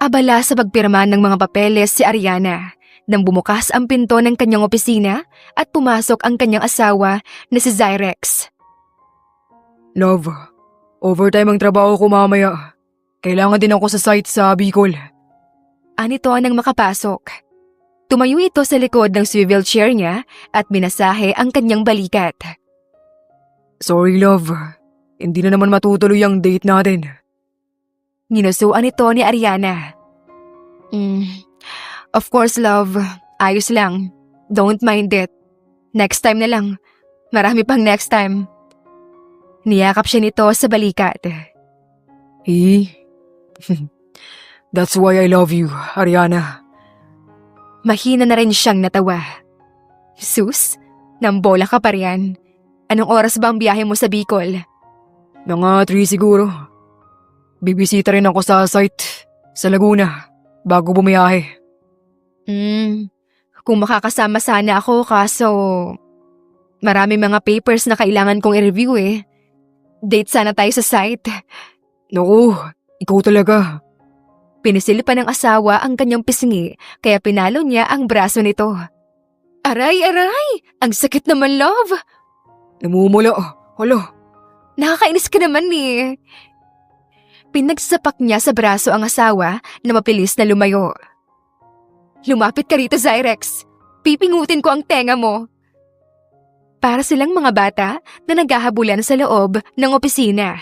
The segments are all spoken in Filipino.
Abala sa pagpirma ng mga papeles si Ariana nang bumukas ang pinto ng kanyang opisina at pumasok ang kanyang asawa na si Zyrex. Love, overtime ang trabaho ko mamaya. Kailangan din ako sa site sa Bicol. Anito nang makapasok. Tumayo ito sa likod ng swivel chair niya at minasahe ang kanyang balikat. Sorry love, hindi na naman matutuloy ang date natin. Ginusuan ito ni Ariana. Of course love, ayos lang. Don't mind it. Next time na lang. Marami pang next time. Niyakap siya nito sa balikat. That's why I love you, Ariana. Mahina na rin siyang natawa. Sus, nambola ka pa riyan. Anong oras ba ang biyahe mo sa Bicol? Mga 3 siguro. Bibisita rin ako sa site sa Laguna bago bumiyahe. Kung makakasama sana ako kaso marami mga papers na kailangan kong i-review eh. Date sana tayo sa site. Naku, ikaw talaga. Pinisil pa ng asawa ang kanyang pisngi kaya pinalo niya ang braso nito. Aray, aray! Ang sakit naman, love! Namumula, hala. Nakakainis ka naman eh. Pinagsapak niya sa braso ang asawa na mapilis na lumayo. Lumapit ka rito, Zyrex. Pipingutin ko ang tenga mo. Para silang mga bata na naghahabulan sa loob ng opisina.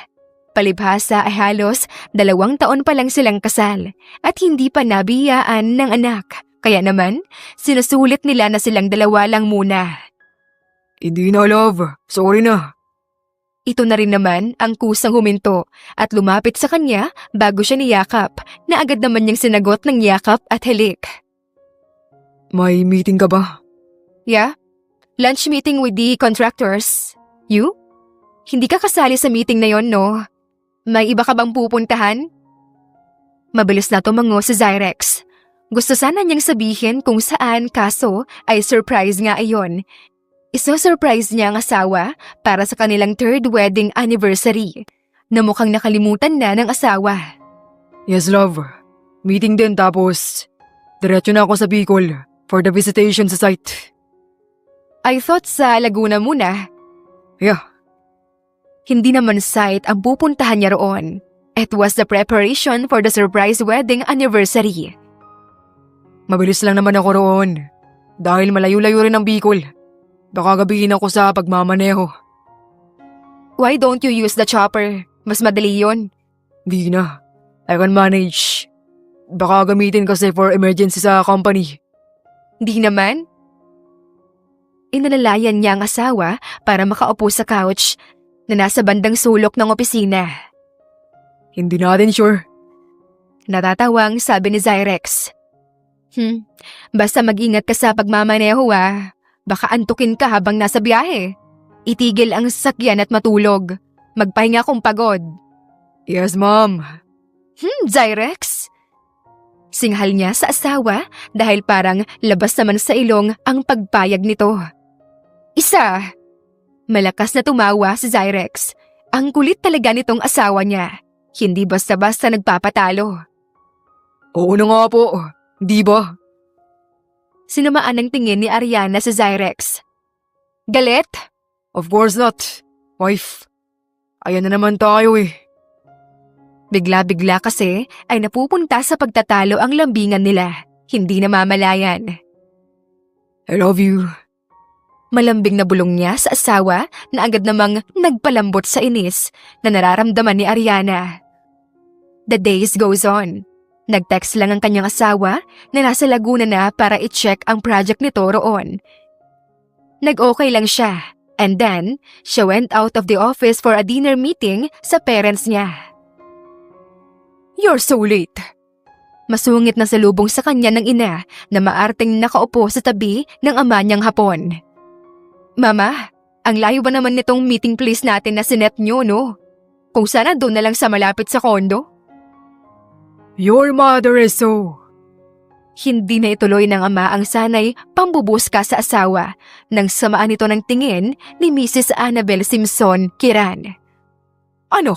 Palibhasa ay halos 2 taon pa lang silang kasal at hindi pa nabiyaan ng anak. Kaya naman, sinusulit nila na silang 2 lang muna. Hindi na love, sorry na. Ito na rin naman ang kusang huminto at lumapit sa kanya bago siya niyakap na agad naman niyang sinagot ng yakap at halik. May meeting ka ba? Yeah? Lunch meeting with the contractors. You? Hindi ka kasali sa meeting na yon, no? May iba ka bang pupuntahan? Mabilis na tumango si Zyrex. Gusto sana niyang sabihin kung saan kaso ay surprise nga ayon. Iso-surprise niya ang asawa para sa kanilang 3rd wedding anniversary na mukhang nakalimutan na ng asawa. Yes love, meeting din tapos diretso na ako sa Bicol for the visitation sa site. I thought sa Laguna muna. Yeah. Hindi naman site ang pupuntahan niya roon. It was the preparation for the surprise wedding anniversary. Mabilis lang naman ako roon. Dahil malayo-layo rin ang Bicol. Baka gabihin ako sa pagmamaneho. Why don't you use the chopper? Mas madali yun. Di na. I can manage. Baka gamitin kasi for emergency sa company. Di naman. Inalalayan niya ang asawa para makaupo sa couch na nasa bandang sulok ng opisina. Hindi natin sure. Natatawang sabi ni Zyrex. Basta mag-ingat ka sa pagmamaneho ah. Baka antukin ka habang nasa biyahe. Itigil ang sasakyan at matulog. Magpahinga kung pagod. Yes, ma'am. Zyrex? Singhal niya sa asawa dahil parang labas naman sa ilong ang pagpayag nito. Isa! Malakas na tumawa si Zyrex. Ang kulit talaga nitong asawa niya. Hindi basta-basta nagpapatalo. Oo na nga po, di ba? Sinamaan ng tingin ni Ariana sa Zyrex. Galit? Of course not, wife. Ayan na naman tayo eh. Bigla-bigla kasi ay napupunta sa pagtatalo ang lambingan nila. Hindi namamalayan. I love you. Malambing na bulong niya sa asawa na agad namang nagpalambot sa inis na nararamdaman ni Ariana. The days goes on. Nag-text lang ang kanyang asawa na nasa Laguna na para i-check ang project nito roon. Nag-okay lang siya and then she went out of the office for a dinner meeting sa parents niya. You're so late. Masungit na salubong sa kanya ng ina na maarteng nakaupo sa tabi ng ama niyang Hapon. Mama, ang layo ba naman nitong meeting place natin na sinet nyo, no? Kung sana doon na lang sa malapit sa kondo. Your mother is so... Hindi na ituloy ng ama ang sanay pambubuska sa asawa nang samaan ito ng tingin ni Mrs. Annabel Simpson Kiran. Ano?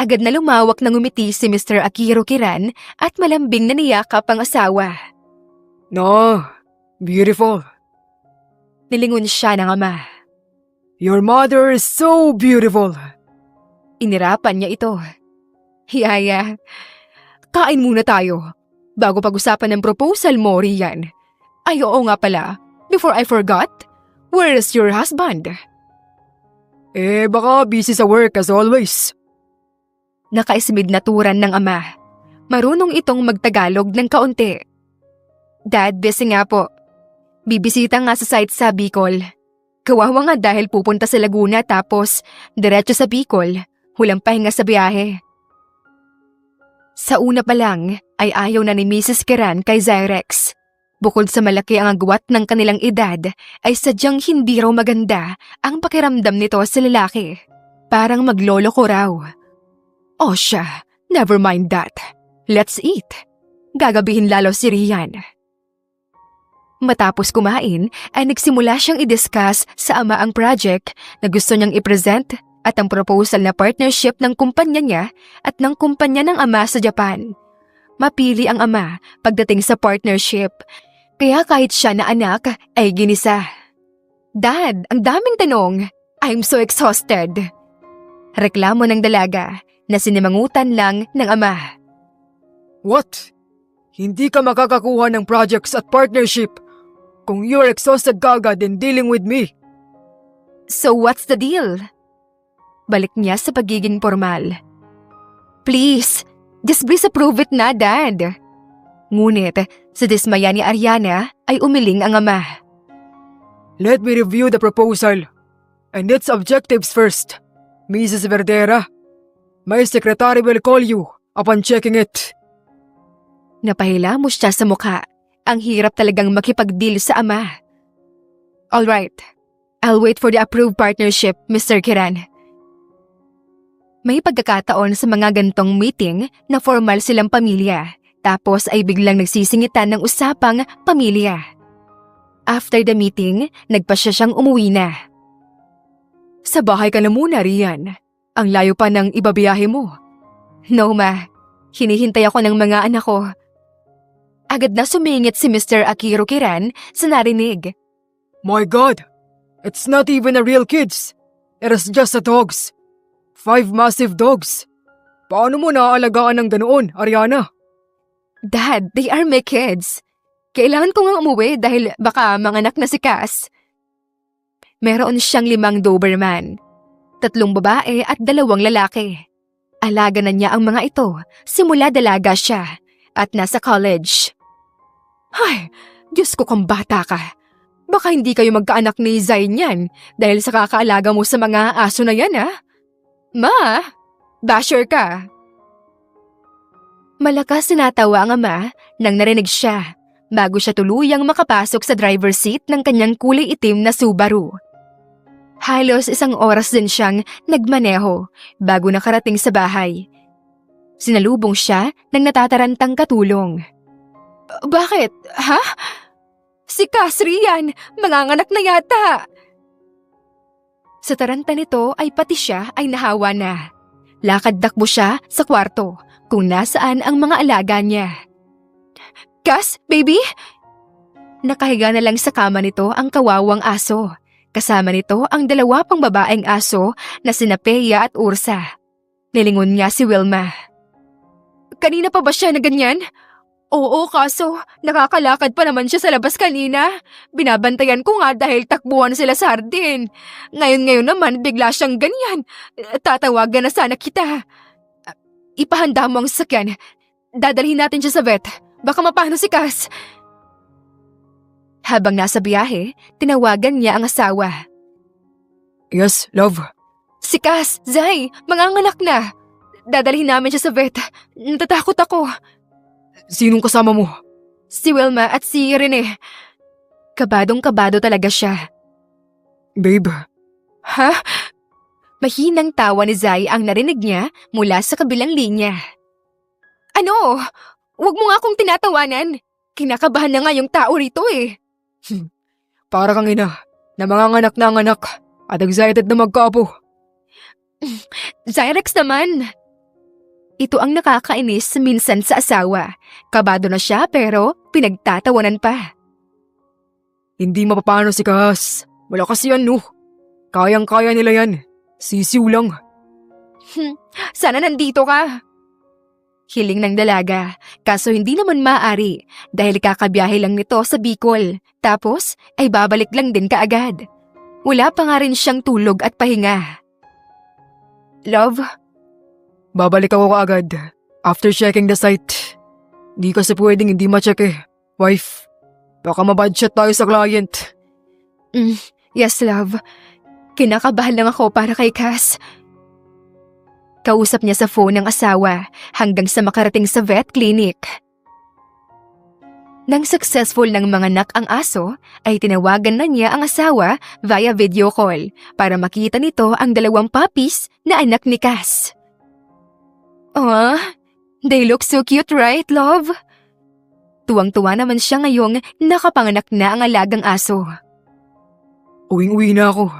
Agad na lumawak ng ngumiti si Mr. Akiro Kiran at malambing na niyakap ang asawa. No, beautiful. Nilingon siya ng ama. Your mother is so beautiful. Inirapan niya ito. Yaya, kain muna tayo bago pag-usapan ng proposal mo, Rian. Ay oo nga pala, before I forgot, where is your husband? Baka busy sa work as always. Nakaismid na turan ng ama. Marunong itong magtagalog ng kaunti. Dad, busy nga po. Bibisita nga sa site sa Bicol. Kawawa nga dahil pupunta sa Laguna tapos diretso sa Bicol. Walang pahinga sa biyahe. Sa una pa lang ay ayaw na ni Mrs. Kiran kay Zyrex. Bukod sa malaki ang agwat ng kanilang edad, ay sadyang hindi raw maganda ang pakiramdam nito sa lalaki. Parang maglolo ko raw. O siya, never mind that. Let's eat. Gagabihin lalo si Rian. Matapos kumain, ay nagsimula siyang i-discuss sa ama ang project na gusto niyang i-present at ang proposal na partnership ng kumpanya niya at ng kumpanya ng ama sa Japan. Mapili ang ama pagdating sa partnership, kaya kahit siya na anak ay ginisa. Dad, ang daming tanong. I'm so exhausted. Reklamo ng dalaga na sinimangutan lang ng ama. What? Hindi ka makakakuha ng projects at partnership kung you're exhausted kagad in dealing with me. So what's the deal? Balik niya sa pagiging formal. Please, just please approve it na, Dad. Ngunit, sa dismaya ni Ariana ay umiling ang ama. Let me review the proposal and its objectives first. Mrs. Verdera, my secretary will call you upon checking it. Napahilamos siya sa mukha. Ang hirap talagang makipag-deal sa ama. Alright, I'll wait for the approved partnership, Mr. Kiran. May pagkakataon sa mga gantong meeting na formal silang pamilya, tapos ay biglang nagsisingitan ng usapang pamilya. After the meeting, nagpasya siyang umuwi na. Sa bahay ka na muna, Rian. Ang layo pa ng ibabiyahe mo. No, ma. Hinihintay ako ng mga anak ko. Agad na sumingit si Mr. Akiro Kiran sa narinig. My God! It's not even a real kids. It is just a dogs. 5 massive dogs. Paano mo naaalagaan ng ganoon, Ariana? Dad, they are my kids. Kailangan ko nga umuwi dahil baka manganak na si Cass. Meron siyang 5 Doberman. 3 babae at 2 lalaki. Alaga na niya ang mga ito simula dalaga siya at nasa college. Ay, Diyos ko kung bata ka. Baka hindi kayo magkaanak ni Zay niyan dahil sa kakaalaga mo sa mga aso na yan, ha? Ma, basher ka. Malakas sinatawa ang ama nang narinig siya bago siya tuluyang makapasok sa driver's seat ng kanyang kulay itim na Subaru. Halos 1 oras din siyang nagmaneho bago nakarating sa bahay. Sinalubong siya ng natatarantang katulong. Bakit? Ha? Si Cass, Rian, manganganak na yata. Sa taranta nito ay pati siya ay nahawa na. Lakad-dakbo siya sa kwarto kung nasaan ang mga alaga niya. Cass, baby? Nakahiga na lang sa kama nito ang kawawang aso. Kasama nito ang 2 pang babaeng aso na sina Peya at Ursa. Nilingon niya si Wilma. Kanina pa ba siya na ganyan? Oo, kaso nakakalakad pa naman siya sa labas kanina. Binabantayan ko nga dahil takbuhan sila sa hardin. Ngayon naman bigla siyang ganyan. Tatawagan na sana kita. Ipahanda mo ang sasakyan. Dadalhin natin siya sa vet. Baka mapano si Cass. Habang nasa biyahe, tinawagan niya ang asawa. Yes, love. Si Cass, Zay, manganganak na. Dadalhin namin siya sa vet. Natatakot ako. Sinong kasama mo? Si Wilma at si Rene. Kabadong-kabado talaga siya. Babe. Ha? Mahinang tawa ni Zay ang narinig niya mula sa kabilang linya. Ano? Huwag mo nga akong tinatawanan. Kinakabahan na nga yung tao rito eh. Para kang ina na manganganak at excited na magkaapo. Zyrex naman. Ito ang nakakainis minsan sa asawa. Kabado na siya pero pinagtatawanan pa. Hindi mapapano si Kahas. Malakas yan, no? Kayang-kaya nila yan. Sisiw lang. Sana nandito ka. Hiling ng dalaga, kaso hindi naman maaari dahil kakabiyahe lang nito sa Bicol. Tapos ay babalik lang din kaagad. Wala pa nga rin siyang tulog at pahinga. Love, Babalik ako kaagad. After checking the site. Di kasi pwedeng hindi ma-check eh. Wife, baka mabudget tayo sa client. yes love. Kinakabahan lang ako para kay Cass. Kausap niya sa phone ng asawa hanggang sa makarating sa vet clinic. Nang successful ng manganak ang aso, ay tinawagan na niya ang asawa via video call para makita nito ang 2 puppies na anak ni Cass. They look so cute, right, love? Tuwang-tuwa naman siya ngayong nakapanganak na ang alagang aso. Uwing-uwi na ako.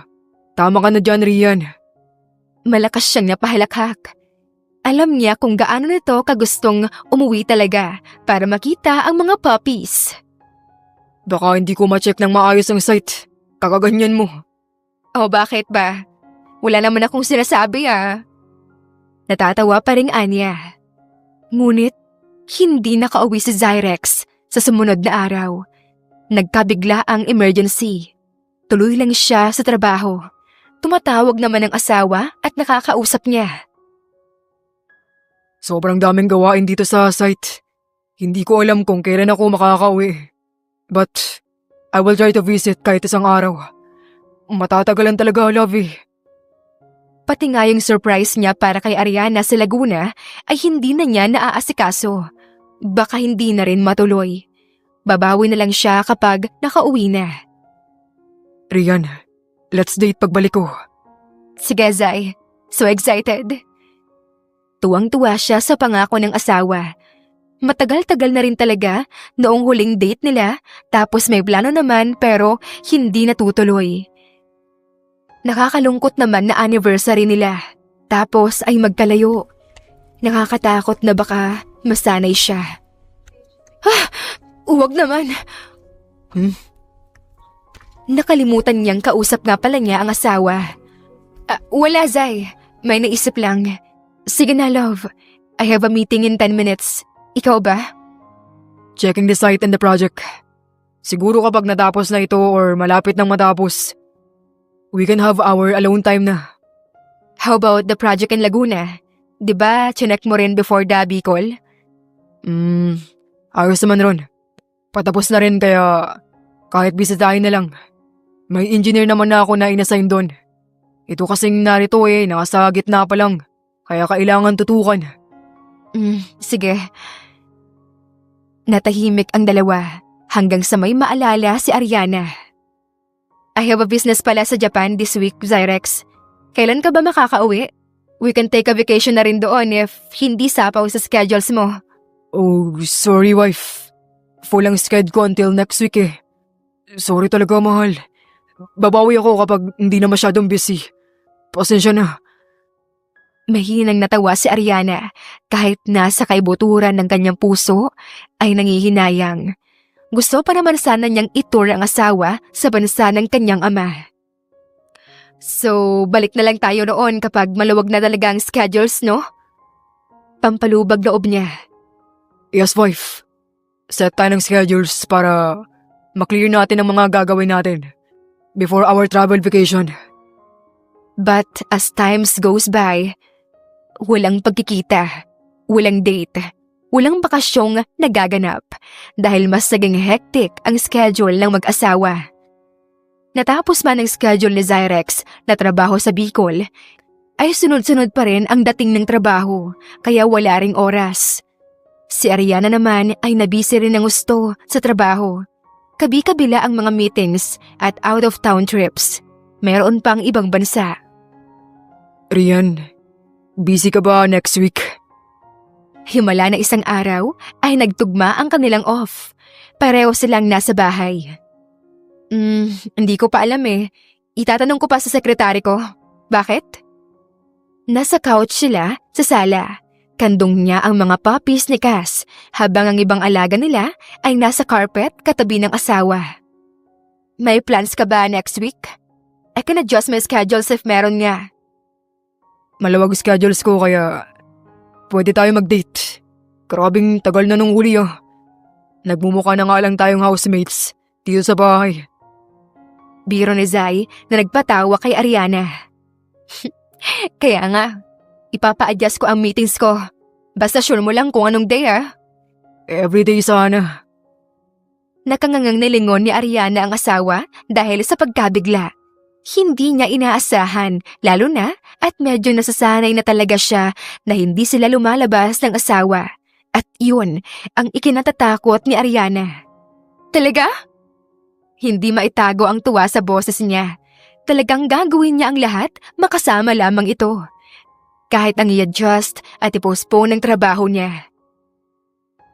Tama ka na dyan, Rian. Malakas siyang napahalakhak. Alam niya kung gaano nito kagustong umuwi talaga para makita ang mga puppies. Baka hindi ko ma-check ng maayos ang site. Kakaganyan mo. Bakit ba? Wala naman akong sinasabi Natatawa pa rin Anya. Ngunit, hindi nakauwi si Zyrex sa sumunod na araw. Nagkabigla ang emergency. Tuloy lang siya sa trabaho. Tumatawag naman ang asawa at nakakausap niya. Sobrang daming gawain dito sa site. Hindi ko alam kung kailan ako makakauwi. But, I will try to visit kahit isang araw. Matatagalan talaga, Lovey. Pati nga yung surprise niya para kay Ariana sa Laguna ay hindi na niya naaasikaso. Baka hindi na rin matuloy. Babawi na lang siya kapag nakauwi na. Rian, let's date pagbalik ko. Sige, Zay. So excited. Tuwang-tuwa siya sa pangako ng asawa. Matagal-tagal na rin talaga noong huling date nila tapos may plano naman pero hindi natutuloy. Nakakalungkot naman na anniversary nila tapos ay magkalayo. Nakakatakot na baka masanay siya. Huwag naman. Nakalimutan niyang kausap nga pala niya ang asawa. Wala, Zay. May naisip lang. Sige na, love. I have a meeting in 10 minutes. Ikaw ba? Checking the site and the project. Siguro kapag natapos na ito or malapit nang matapos, we can have our alone time na. How about the project in Laguna? Diba, chinek mo rin before the Bicol? Ayos naman ron. Patapos na rin kaya kahit bisitahin na lang. May engineer naman na ako na inassign doon. Ito kasing narito nasa gitna pa lang. Kaya kailangan tutukan. Sige. Natahimik ang dalawa hanggang sa may maalala si Ariana. I have a business pala sa Japan this week, Zyrex. Kailan ka ba makakauwi? We can take a vacation na rin doon if hindi sapaw sa schedules mo. Oh, sorry wife. Full ang schedule ko until next week Sorry talaga, mahal. Babawi ako kapag hindi na masyadong busy. Pasensya na. Mahinang natawa si Ariana kahit nasa kaibuturan ng kanyang puso ay nangihinayang. Gusto pa naman sana niyang itour ang asawa sa bansa ng kanyang ama. So, balik na lang tayo noon kapag maluwag na talaga ang schedules, no? Pampalubag loob niya. Yes, wife. Set tayo ng schedules para maklear natin ang mga gagawin natin before our travel vacation. But as times goes by, walang pagkikita, walang date, walang bakasyong nagaganap dahil mas naging hectic ang schedule ng mag-asawa. Natapos man ang schedule ni Zyrex na trabaho sa Bicol, ay sunod-sunod pa rin ang dating ng trabaho kaya wala ring oras. Si Ariana naman ay nabisi rin ng gusto sa trabaho. Kabi-kabila ang mga meetings at out-of-town trips. Meron pang ibang bansa. Rian, busy ka ba next week? Himala na isang araw ay nagtugma ang kanilang off. Pareho silang nasa bahay. Hindi ko pa alam Itatanong ko pa sa sekretary ko. Bakit? Nasa couch sila sa sala. Kandong niya ang mga puppies ni Cass habang ang ibang alaga nila ay nasa carpet katabi ng asawa. May plans ka ba next week? I can adjust my schedules if meron nga. Malawag schedules ko kaya pwede tayo mag-date. Grabing tagal na nung huli ah. Nagmumukha na nga lang tayong housemates dito sa bahay. Biro ni Zai na nagpatawa kay Ariana. Kaya nga, ipapa-adjust ko ang meetings ko. Basta sure mo lang kung anong day ah. Everyday sana. Nakangangang nilingon ni Ariana ang asawa dahil sa pagkabigla. Hindi niya inaasahan, lalo na at medyo nasasanay na talaga siya na hindi sila lumalabas ng asawa. At yun ang ikinatatakot ni Ariana. Talaga? Hindi maitago ang tuwa sa boses niya. Talagang gagawin niya ang lahat makasama lamang ito. Kahit ang i-adjust at i-postpone ang trabaho niya.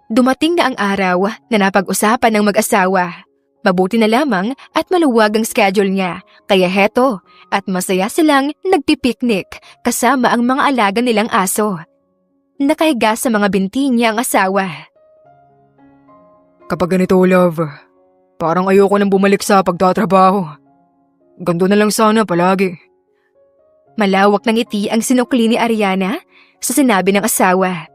Dumating na ang araw na napag-usapan ng mag-asawa. Mabuti na lamang at maluwag ang schedule niya. Kaya heto, at masaya silang nagpipiknik kasama ang mga alaga nilang aso. Nakahiga sa mga binti niya ang asawa. Kapag ganito, love, parang ayoko nang bumalik sa pagtatrabaho. Ganto na lang sana palagi. Malawak ng ngiti ang sinukli ni Ariana sa sinabi ng asawa.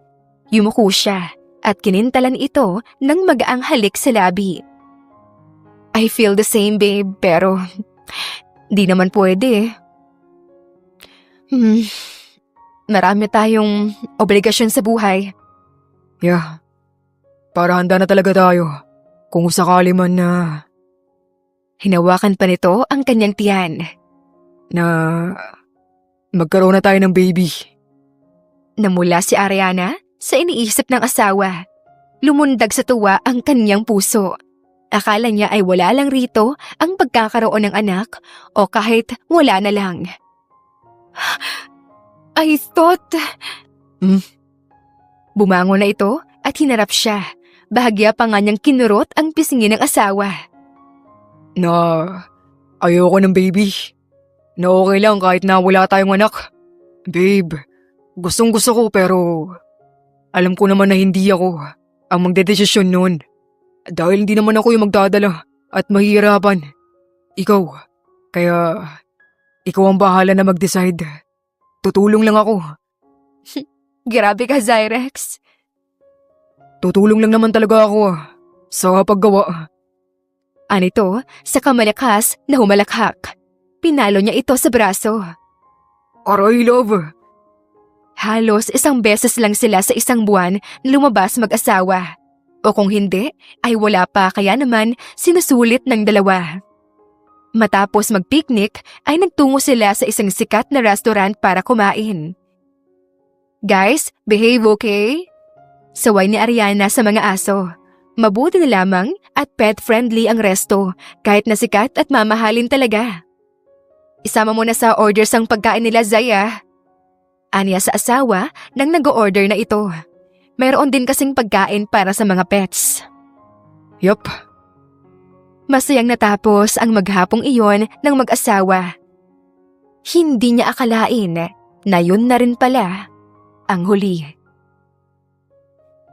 Yumuko siya at kinintalan ito ng magaang halik sa labi. I feel the same, babe, pero di naman pwede. Marami tayong obligasyon sa buhay. Yeah, para handa na talaga tayo kung sakali man na Hinawakan pa nito ang kanyang tiyan. na magkaroon na tayo ng baby. Namula si Ariana sa iniisip ng asawa. Lumundag sa tuwa ang kanyang puso. Akala niya ay wala lang rito ang pagkakaroon ng anak o kahit wala na lang. I thought... Bumangon na ito at hinarap siya. Bahagya pa nga niyang kinurot ang pisngi ng asawa. Na ayoko ng baby. Na okay lang kahit na wala tayong anak. Babe, gustong gusto ko pero alam ko naman na hindi ako ang magdedesisyon noon. Dahil hindi naman ako yung magdadala at mahihirapan. Ikaw. Kaya ikaw ang bahala na mag-decide. Tutulong lang ako. Grabe ka, Zyrex. Tutulong lang naman talaga ako sa paggawa. Anito, sa kamalakas na humalakhak. Pinalo niya ito sa braso. Aray, love. Halos isang beses lang sila sa isang buwan na lumabas mag-asawa. O kung hindi, ay wala pa kaya naman sinusulit ng dalawa. Matapos mag-picnic, ay nagtungo sila sa isang sikat na restaurant para kumain. Guys, behave, okay? Saway ni Ariana sa mga aso. Mabuti na lamang at pet-friendly ang resto, kahit na sikat at mamahalin talaga. Isama mo na sa orders ang pagkain nila, Zaya. Aniya sa asawa nang nag-order na ito. Mayroon din kasing pagkain para sa mga pets. Yup. Masayang natapos ang maghapong iyon ng mag-asawa. Hindi niya akalain na yun na rin pala ang huli.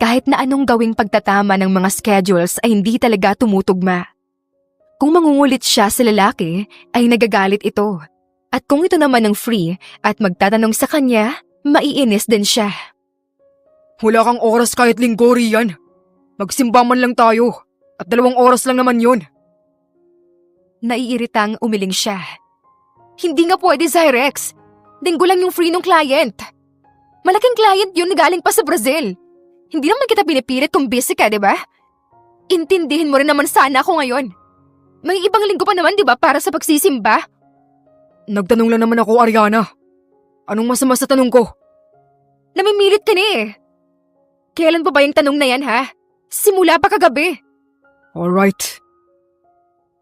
Kahit na anong gawing pagtatama ng mga schedules ay hindi talaga tumutugma. Kung mangungulit siya sa lalaki, ay nagagalit ito. At kung ito naman ang free at magtatanong sa kanya, maiinis din siya. Wala kang oras kahit linggo, Rian. Magsimba man lang tayo. At 2 oras lang naman yun. Naiiritang umiling siya. Hindi nga pwede, Zyrex. Linggo lang yung free ng client. Malaking client yun na galing pa sa Brazil. Hindi naman kita pinipilit kung busy ka, di ba? Intindihin mo rin naman sana ako ngayon. May ibang linggo pa naman, di ba, para sa pagsisimba? Nagtanong lang naman ako, Ariana. Anong masama sa tanong ko? Namimilit ka na eh. Kailan pa ba yung tanong na yan, ha? Simula pa kagabi. Alright.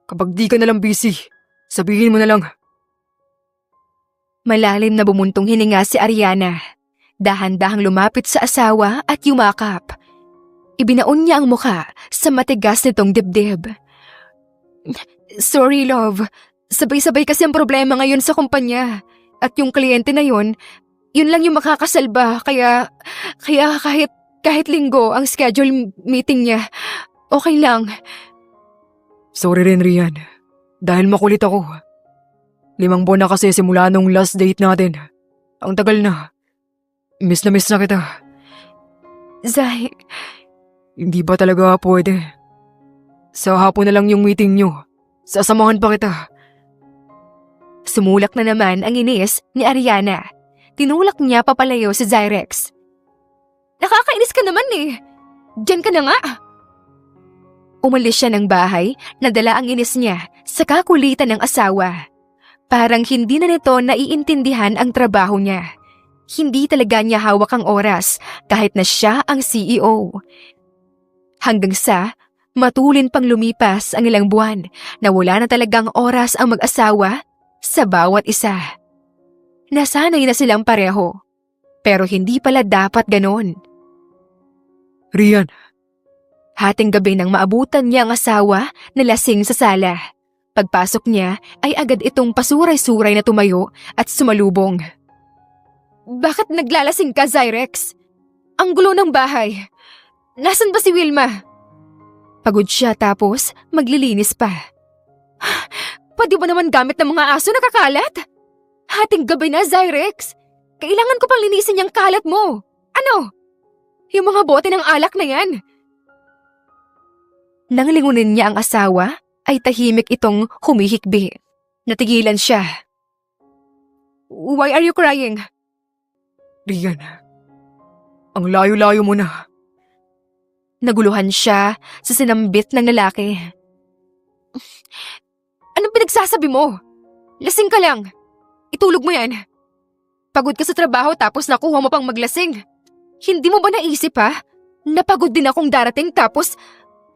Kapag di ka nalang busy, sabihin mo na lang. Malalim na bumuntong hininga si Ariana. Dahan-dahang lumapit sa asawa at yumakap. Ibinaon niya ang mukha sa matigas nitong dibdib. Sorry, love. Sabay-sabay kasi ang problema ngayon sa kumpanya. At yung kliyente na yon, Yun lang yung makakasalba, kaya kahit linggo ang schedule meeting niya, okay lang. Sorry rin, Rian. Dahil makulit ako. 5 buwan na kasi simula nung last date natin. Ang tagal na. Miss na kita. Zai, Hindi ba talaga pwede? Sa hapon na lang yung meeting nyo. Sasamahan pa kita. sumulak na naman ang inis ni Ariana. Tinulak niya papalayo si Zyrex. Nakakainis ka naman eh. Diyan ka na nga. Umalis siya ng bahay, nadala ang inis niya sa kakulitan ng asawa. Parang hindi na nito naiintindihan ang trabaho niya. Hindi talaga niya hawak ang oras kahit na siya ang CEO. Hanggang sa matulin pang lumipas ang ilang buwan na wala na talagang oras ang mag-asawa sa bawat isa. Nasanay na silang pareho, pero hindi pala dapat ganon. Rian, Hating gabi nang maabutan niya ang asawa na lasing sa sala. Pagpasok niya ay agad itong pasuray-suray na tumayo at sumalubong. Bakit naglalasing ka, Zyrex? Ang gulo ng bahay. Nasaan ba si Wilma? Pagod siya tapos maglilinis pa. Pwede ba naman gamit ng mga aso na kakalat? Hating gabi na, Zyrex. Kailangan ko pang linisin yung kalat mo. Ano? Yung mga bote ng alak na yan. Nang lingunin niya ang asawa, ay tahimik itong humihikbi. Natigilan siya. Why are you crying? Rian. Ang layo-layo mo na. Naguluhan siya sa sinambit ng lalaki. Anong pinagsasabi mo? Lasing ka lang. Itulog mo yan. Pagod ka sa trabaho tapos nakuha mo pang maglasing. Hindi mo ba naisip ha? Napagod din akong darating tapos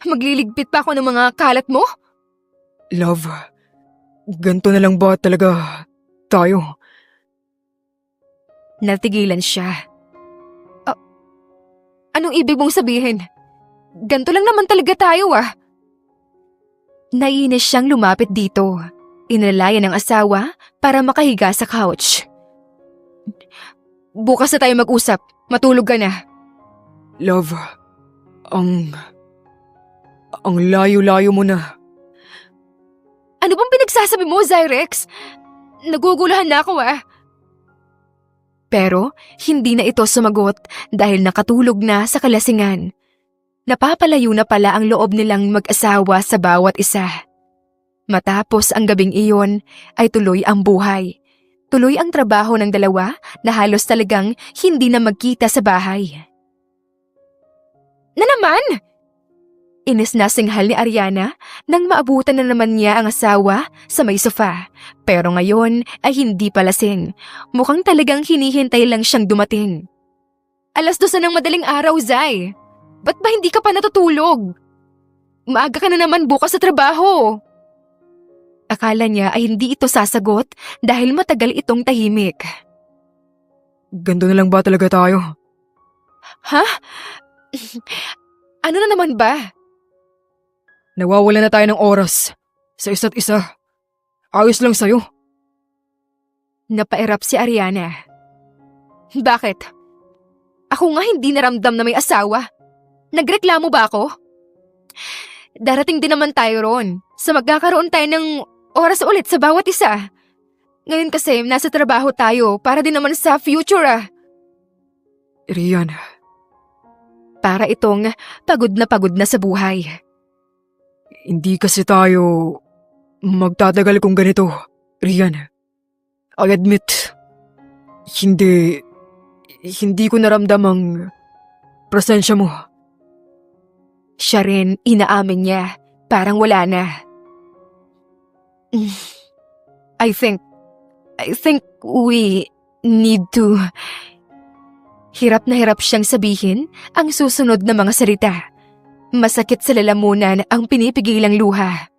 magliligpit pa ako ng mga kalat mo? Love, ganito na lang ba talaga tayo? Natigilan siya. Anong ibig mong sabihin? Ganto lang naman talaga tayo ah. Nainis siyang lumapit dito. Inalaya ng asawa para makahiga sa couch. Bukas na tayo mag-usap. Matulog ka na. Love, ang layo-layo mo na. Ano bang pinagsasabi mo, Zyrex? Naguguluhan na ako ah. Pero hindi na ito sumagot dahil nakatulog na sa kalasingan. Napapalayo na pala ang loob nilang mag-asawa sa bawat isa. Matapos ang gabing iyon ay tuloy ang buhay. Tuloy ang trabaho ng dalawa na halos talagang hindi na magkita sa bahay. Na naman! Inis na singhal ni Ariana nang maabutan na naman niya ang asawa sa may sofa. Pero ngayon ay hindi palasing. Mukhang talagang hinihintay lang siyang dumating. 2:00 ng madaling araw, Zay. Ba't ba hindi ka pa natutulog? Maaga ka na naman bukas sa trabaho. Akala niya ay hindi ito sasagot dahil matagal itong tahimik. Ganto na lang ba talaga tayo? Ha? Ano na naman ba? Nawawala na tayo ng oras sa isa't isa. Ayos lang sa'yo. Napairap si Ariana. Bakit? Ako nga hindi naramdam na may asawa. Nagreklamo ba ako? Darating din naman tayo ron sa magkakaroon tayo ng oras ulit sa bawat isa. Ngayon kasi nasa trabaho tayo para din naman sa future ah. Rian, Para itong pagod na sa buhay. hindi kasi tayo magtatagal kung ganito. Rian, I admit, hindi ko naramdam ang presensya mo. Siya rin inaamin niya, parang wala na. I think we need to... Hirap na hirap siyang sabihin ang susunod na mga salita. Masakit sa lalamunan ang pinipigilang luha.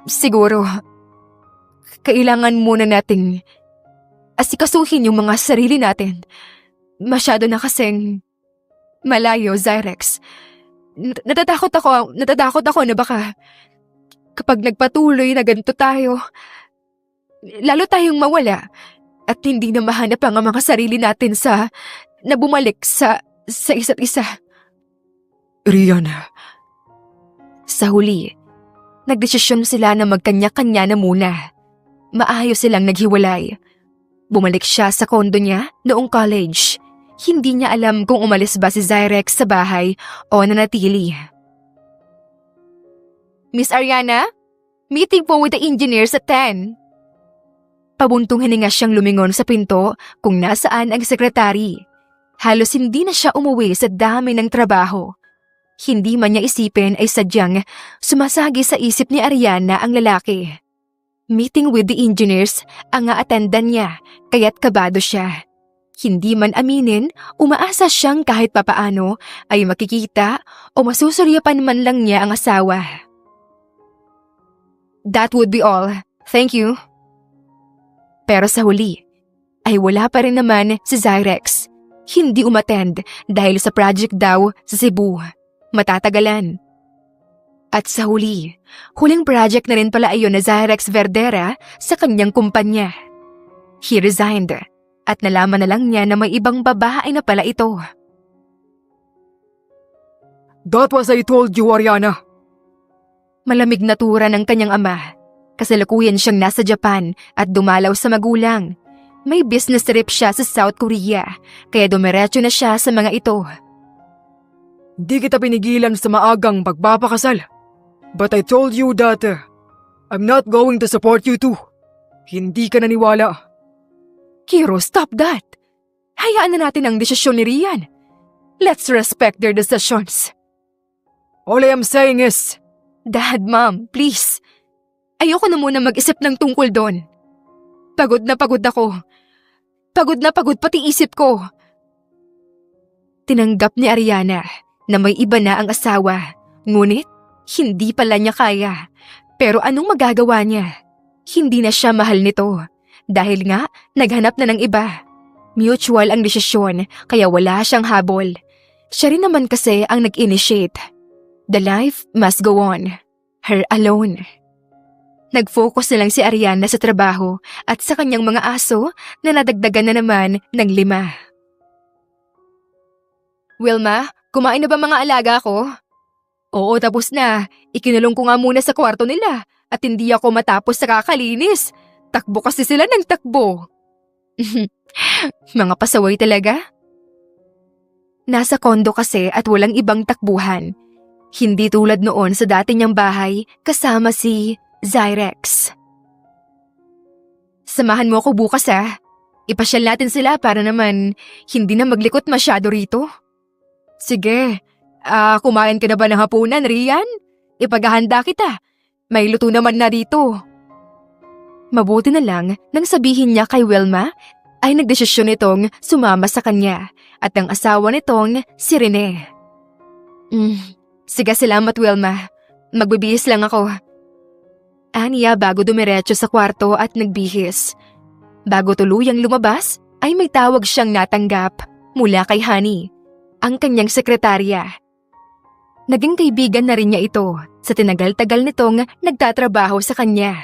Siguro, kailangan muna nating asikasuhin yung mga sarili natin. Masyado na kasing malayo, Zyrex. Natatakot ako na baka kapag nagpatuloy na ganito tayo, lalo tayong mawala at hindi na mahanap ang mga sarili natin na bumalik sa isa't isa. Rian, Sa huli, nagdesisyon sila na magkanya-kanya na muna. Maayos silang naghiwalay. Bumalik siya sa kondo niya noong college. Hindi niya alam kung umalis ba si Zyrex sa bahay o nanatili. Miss Ariana, meeting po with the engineers at 10. Pabuntong hininga siyang lumingon sa pinto kung nasaan ang sekretary. Halos hindi na siya umuwi sa dami ng trabaho. Hindi man niya isipin ay sadyang sumasagi sa isip ni Ariana ang lalaki. Meeting with the engineers ang attendan niya kaya't kabado siya. Hindi man aminin, umaasa siyang kahit papaano ay makikita o masusuryapan man lang niya ang asawa. That would be all. Thank you. Pero sa huli, ay wala pa rin naman si Zyrex. Hindi umattend dahil sa project daw sa Cebu. Matatagalan. At sa huli, huling project na rin pala ayon na Zyrex Verdera sa kanyang kumpanya. He resigned at nalaman na lang niya na may ibang babae na pala ito. that was I told you, Ariana. Malamig na tura ng kanyang ama. Kasalukuyan siyang nasa Japan at dumalaw sa magulang. May business trip siya sa South Korea, kaya dumiretso na siya sa mga ito. Di kita pinigilan sa maagang pagpapakasal. But I told you that I'm not going to support you too. Hindi ka naniwala. Kiro, stop that! Hayaan na natin ang desisyon ni Rian. Let's respect their decisions. All I am saying is, Dad, Mom, please. Ayoko na muna mag-isip ng tungkol doon. Pagod na pagod ako. Pagod na pagod pati isip ko. Tinanggap ni Ariana na may iba na ang asawa. Ngunit, hindi pala niya kaya. Pero anong magagawa niya? Hindi na siya mahal nito. Dahil nga, naghanap na ng iba. Mutual ang desisyon, kaya wala siyang habol. Siya rin naman kasi ang nag-initiate. The life must go on. Her alone. Nag-focus na lang si Ariana sa trabaho at sa kanyang mga aso na nadagdagan na naman ng 5. Wilma, kumain na ba mga alaga ko? Oo, tapos na. Ikinulong ko nga muna sa kwarto nila at hindi ako matapos sa kakalinis. Takbo kasi sila ng takbo. Mga pasaway talaga. Nasa kondo kasi at walang ibang takbuhan. Hindi tulad noon sa dati niyang bahay kasama si Zyrex. Samahan mo ako bukas Ipasyal natin sila para naman hindi na maglikot masyado rito. Sige, kumain ka na ba ng hapunan, Rian? Ipaghahanda kita. May luto naman na dito. Mabuti na lang nang sabihin niya kay Wilma ay nagdesisyon itong sumama sa kanya at ang asawa nitong si Rene. Sige, salamat Wilma. Magbibihis lang ako. Aniya bago dumiretso sa kwarto at nagbihis. Bago tuluyang lumabas ay may tawag siyang natanggap mula kay Honey, ang kanyang sekretarya. Naging kaibigan na rin niya ito sa tinagal-tagal nitong nagtatrabaho sa kanya.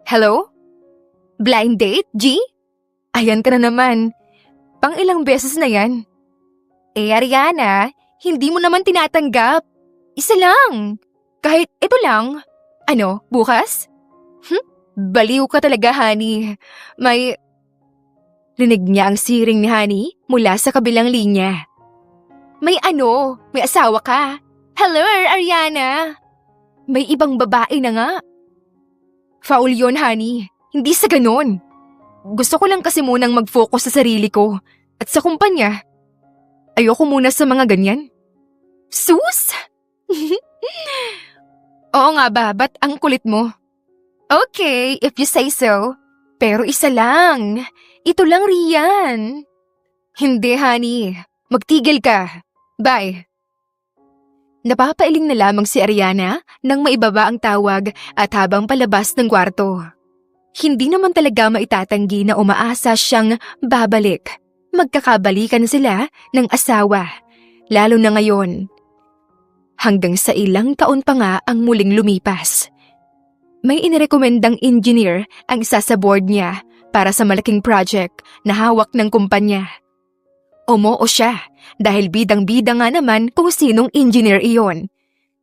Hello? Blind date, G? Ayan ka na naman. Pang ilang beses na yan. Ariana, hindi mo naman tinatanggap. Isa lang. Kahit ito lang. Ano, bukas? Baliw ka talaga, Honey. Rinig niya ang siring ni Honey mula sa kabilang linya. May asawa ka. Hello, Ariana. May ibang babae na nga. Foul yun, Honey. Hindi sa ganon. Gusto ko lang kasi munang mag-focus sa sarili ko at sa kumpanya. Ayoko muna sa mga ganyan. Sus? Oo nga ba, ba't ang kulit mo? Okay, if you say so. Pero isa lang. Ito lang, Rian. Hindi, Honey. Magtigil ka. Bye. Napapailing na lamang si Ariana nang maibaba ang tawag at habang palabas ng kwarto. Hindi naman talaga maitatanggi na umaasa siyang babalik. Magkakabalikan sila ng asawa, lalo na ngayon. Hanggang sa ilang taon pa nga ang muling lumipas. May inirekomendang engineer ang isa sa board niya para sa malaking project na hawak ng kumpanya. Umoo siya dahil bidang-bida nga naman kung sinong engineer iyon.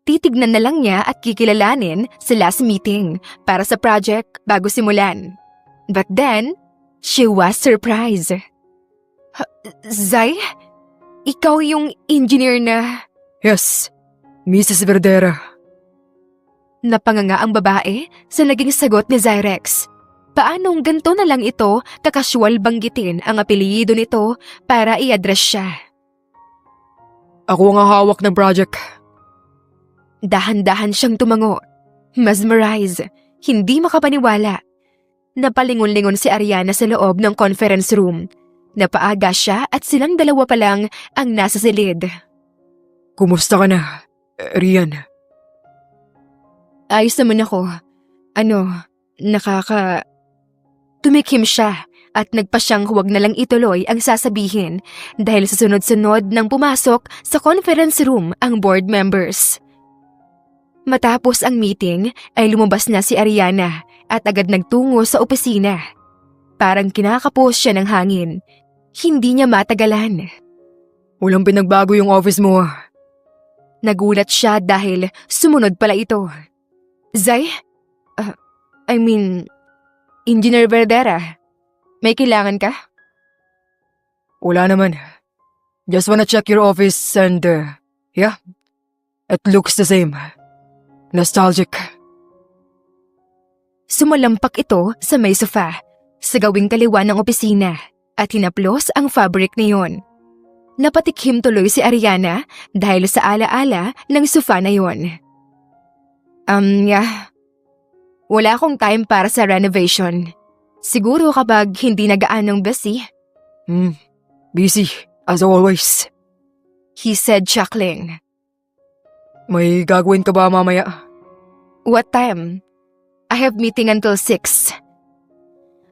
Titignan na lang niya at kikilalanin sa last meeting para sa project bago simulan. But then, she was surprised. Zai? Ikaw yung engineer na… Yes, Mrs. Verdera. Napanganga ang babae sa naging sagot ni Zyrex. Paanong ganito na lang ito kakasual banggitin ang apelyido nito para i-address siya? Ako ang hawak ng project. Dahan-dahan siyang tumango. Mesmerized, hindi makapaniwala. Napalingon-lingon si Ariana sa loob ng conference room. Napaaga siya at silang dalawa pa lang ang nasa silid. Kumusta ka na, Rian? Ayos naman ako. Tumikim siya at nagpa siyang huwag na lang ituloy ang sasabihin dahil sa sunod-sunod nang pumasok sa conference room ang board members. Matapos ang meeting ay lumabas na si Ariana at agad nagtungo sa opisina. Parang kinakapos siya ng hangin. Hindi niya matagalan. Walang pinagbago yung office mo. Nagulat siya dahil sumunod pala ito. Zai? Engineer Verdera, may kailangan ka? Wala naman. Just wanna check your office and, yeah, it looks the same. Nostalgic. Sumalampak ito sa may sofa, sa gawing kaliwa ng opisina, at hinaplos ang fabric niyon. Napatikhim tuloy si Ariana dahil sa alaala ng sofa na yon. Wala akong time para sa renovation. Siguro kapag hindi nagaanong busy. Busy, as always. He said chuckling. May gagawin ka ba mamaya? What time? I have meeting until 6.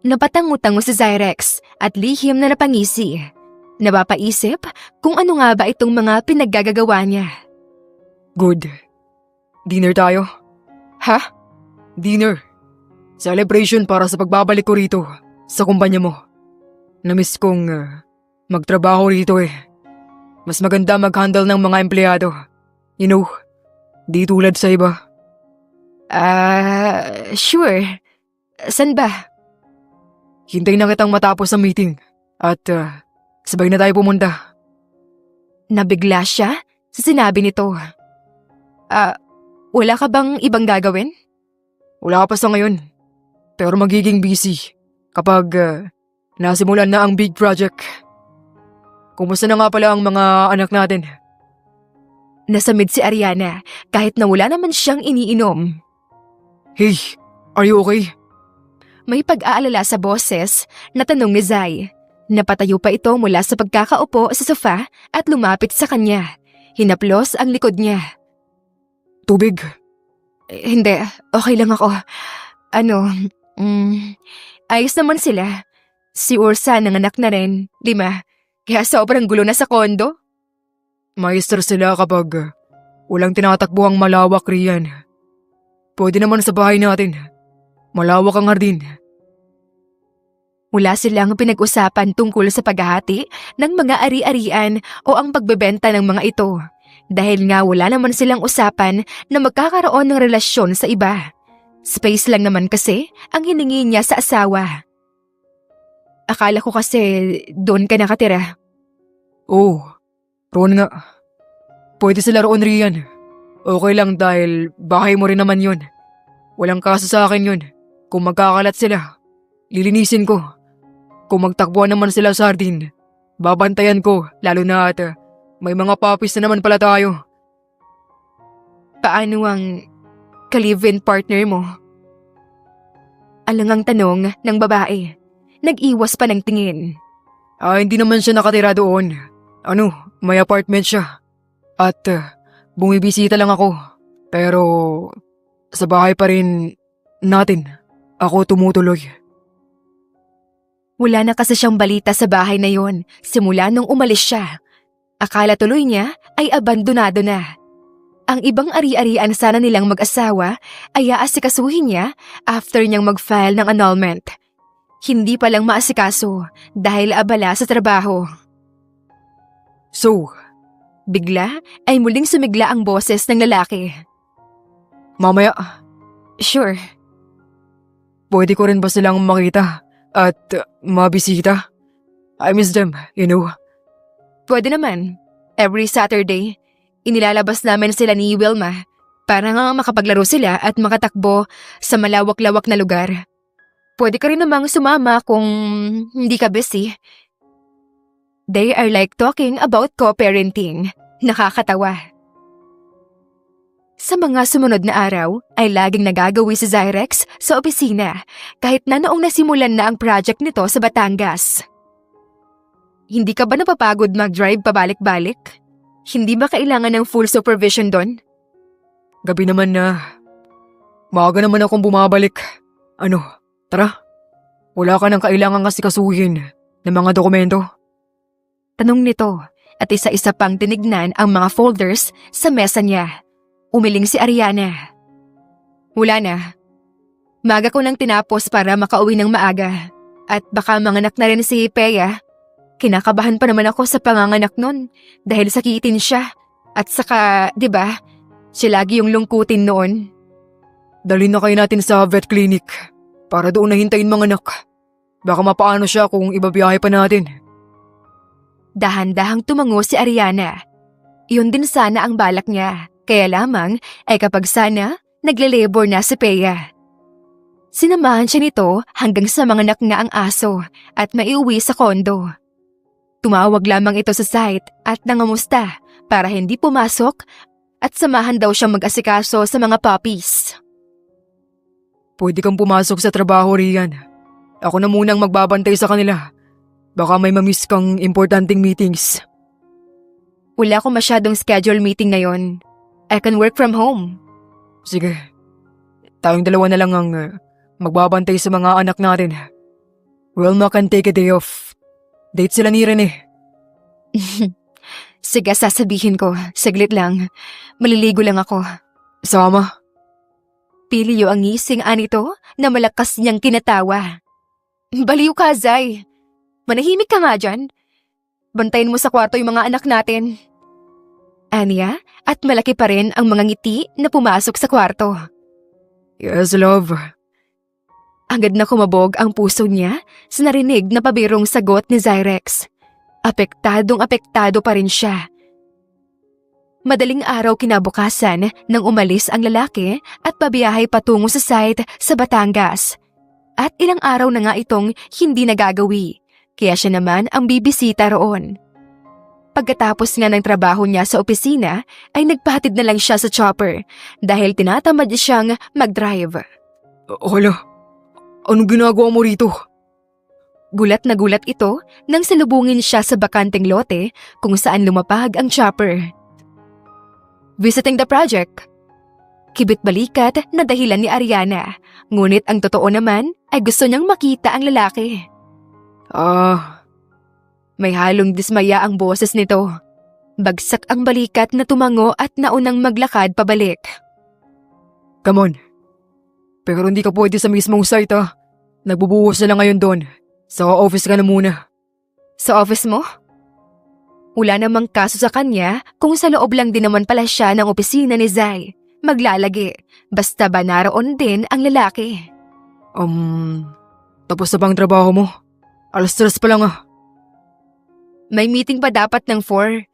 Napatango-tango si Zyrex at lihim na napangisi. Napapaisip kung ano nga ba itong mga pinaggagawa niya. Good. Dinner tayo? Ha? Dinner. Celebration para sa pagbabalik ko rito sa kumpanya mo. Namiss kong magtrabaho rito eh. Mas maganda mag-handle ng mga empleyado. You know, di tulad sa iba. Sure. San ba? Hintayin na kitang matapos ang meeting at sabay na tayo pumunta. Nabigla siya sa sinabi nito. Wala ka bang ibang gagawin? Wala pa sa ngayon, pero magiging busy kapag nasimulan na ang big project. Kumusta na nga pala ang mga anak natin? Nasamid si Ariana kahit na wala naman siyang iniinom. Hey, are you okay? May pag-aalala sa boses na tanong ni Zai. Napatayo pa ito mula sa pagkakaupo sa sofa at lumapit sa kanya. Hinaplos ang likod niya. Tubig? Hindi, okay lang ako. Ayos naman sila. Si Ursa nanganak na rin, 5. Kaya sobrang gulo na sa kondo. Maester sila kapag walang tinatakbo ang malawak, Rian. Pwede naman sa bahay natin. Malawak ang hardin. Wala silang pinag-usapan tungkol sa paghahati ng mga ari-arian o ang pagbebenta ng mga ito. Dahil nga wala naman silang usapan na magkakaroon ng relasyon sa iba. Space lang naman kasi ang hiningi niya sa asawa. Akala ko kasi doon ka nakatira. Oh, roon nga. Pwede sila roon, Rian. Okay lang dahil bahay mo rin naman yun. Walang kaso sa akin yun. Kung magkakalat sila, lilinisin ko. Kung magtakbuhan naman sila sa hardin, babantayan ko lalo na at may mga puppies na naman pala tayo. Paano ang ka-live-in partner mo? Alangang tanong ng babae. Nag-iwas pa ng tingin. Hindi naman siya nakatira doon. May apartment siya. At bumibisita lang ako. Pero sa bahay pa rin natin ako tumutuloy. Wala na kasi siyang balita sa bahay na yon simula nung umalis siya. Akala tuloy niya ay abandonado na. Ang ibang ari-arian sana nilang mag-asawa ay aasikasuhin niya after niyang mag-file ng annulment. hindi pa lang maasikaso dahil abala sa trabaho. So, Bigla ay muling sumigla ang boses ng lalaki. mamaya, Sure, pwede ko rin ba silang makita at mabisita? I miss them, you know. pwede naman. Every Saturday, inilalabas namin sila ni Wilma para nga makapaglaro sila at makatakbo sa malawak-lawak na lugar. Pwede ka rin namang sumama kung hindi ka busy. They are like talking about co-parenting. Nakakatawa. Sa mga sumunod na araw ay laging nagagawi si Zyrex sa opisina kahit na noong nasimulan na ang project nito sa Batangas. Hindi ka ba napapagod mag-drive pabalik-balik? Hindi ba kailangan ng full supervision doon? Gabi naman na. Maaga naman akong bumabalik. Ano, tara. Wala ka nang kailangan kasikasuhin ng mga dokumento. Tanong nito at isa-isa pang tinignan ang mga folders sa mesa niya. Umiling si Ariana. Wala na. Maga ko nang tinapos para makauwi ng maaga. At baka manganak na rin si Peya. Kinakabahan pa naman ako sa panganganak nun dahil sakitin siya. At saka, di ba, siya lagi yung lungkutin noon. Dalhin na kayo natin sa vet clinic para doon na hintayin mga anak. Baka mapaano siya kung ibabiyahe pa natin. Dahan-dahang tumango si Ariana. Iyon din sana ang balak niya. Kaya lamang ay kapag sana nagle-labor na si Peya. Sinamahan siya nito hanggang sa manganak na ang aso at maiuwi sa kondo. Tumawag lamang ito sa site at nangamusta para hindi pumasok at samahan daw siyang mag-asikaso sa mga puppies. Pwede kang pumasok sa trabaho, Rian. Ako na munang magbabantay sa kanila. Baka may mamiss kang importanteng meetings. Wala akong masyadong schedule meeting ngayon. I can work from home. Sige. Tayong dalawa na lang ang magbabantay sa mga anak natin. Wilma can take a day off. Date sila ni Rene. Sige, sasabihin ko. Saglit lang. Maliligo lang ako. Sama. Pilyo ang ngising anito na malakas niyang kinatawa. Baliw ka, Zay. Manahimik ka nga dyan. Bantayin mo sa kwarto yung mga anak natin. Anya, at malaki pa rin ang mga ngiti na pumasok sa kwarto. Yes, love. Agad na kumabog ang puso niya sa narinig na pabirong sagot ni Zyrex. Apektadong-apektado pa rin siya. Madaling araw kinabukasan nang umalis ang lalaki at pabiyahe patungo sa site sa Batangas. At ilang araw na nga itong hindi nagagawi. Kaya siya naman ang bibisita roon. Pagkatapos nga ng trabaho niya sa opisina, ay nagpahatid na lang siya sa chopper dahil tinatamad siyang mag-drive. Hala, anong ginagawa mo rito? Gulat na gulat ito nang salubungin siya sa bakanteng lote kung saan lumapag ang chopper. Visiting the project. Kibit-balikat na dahilan ni Ariana, ngunit ang totoo naman ay gusto niyang makita ang lalaki. May halong dismaya ang boses nito. Bagsak ang balikat na tumango at naunang maglakad pabalik. Come on. Pero hindi ka pwede sa mismong site Nagbubuhos na lang ngayon doon. Sa office ka na muna. Sa office mo? Wala namang kaso sa kanya kung sa loob lang din naman pala siya ng opisina ni Zai. Maglalagi. Basta ba naroon din ang lalaki? Tapos na bang trabaho mo? 3:00 pa lang May meeting pa dapat ng 4.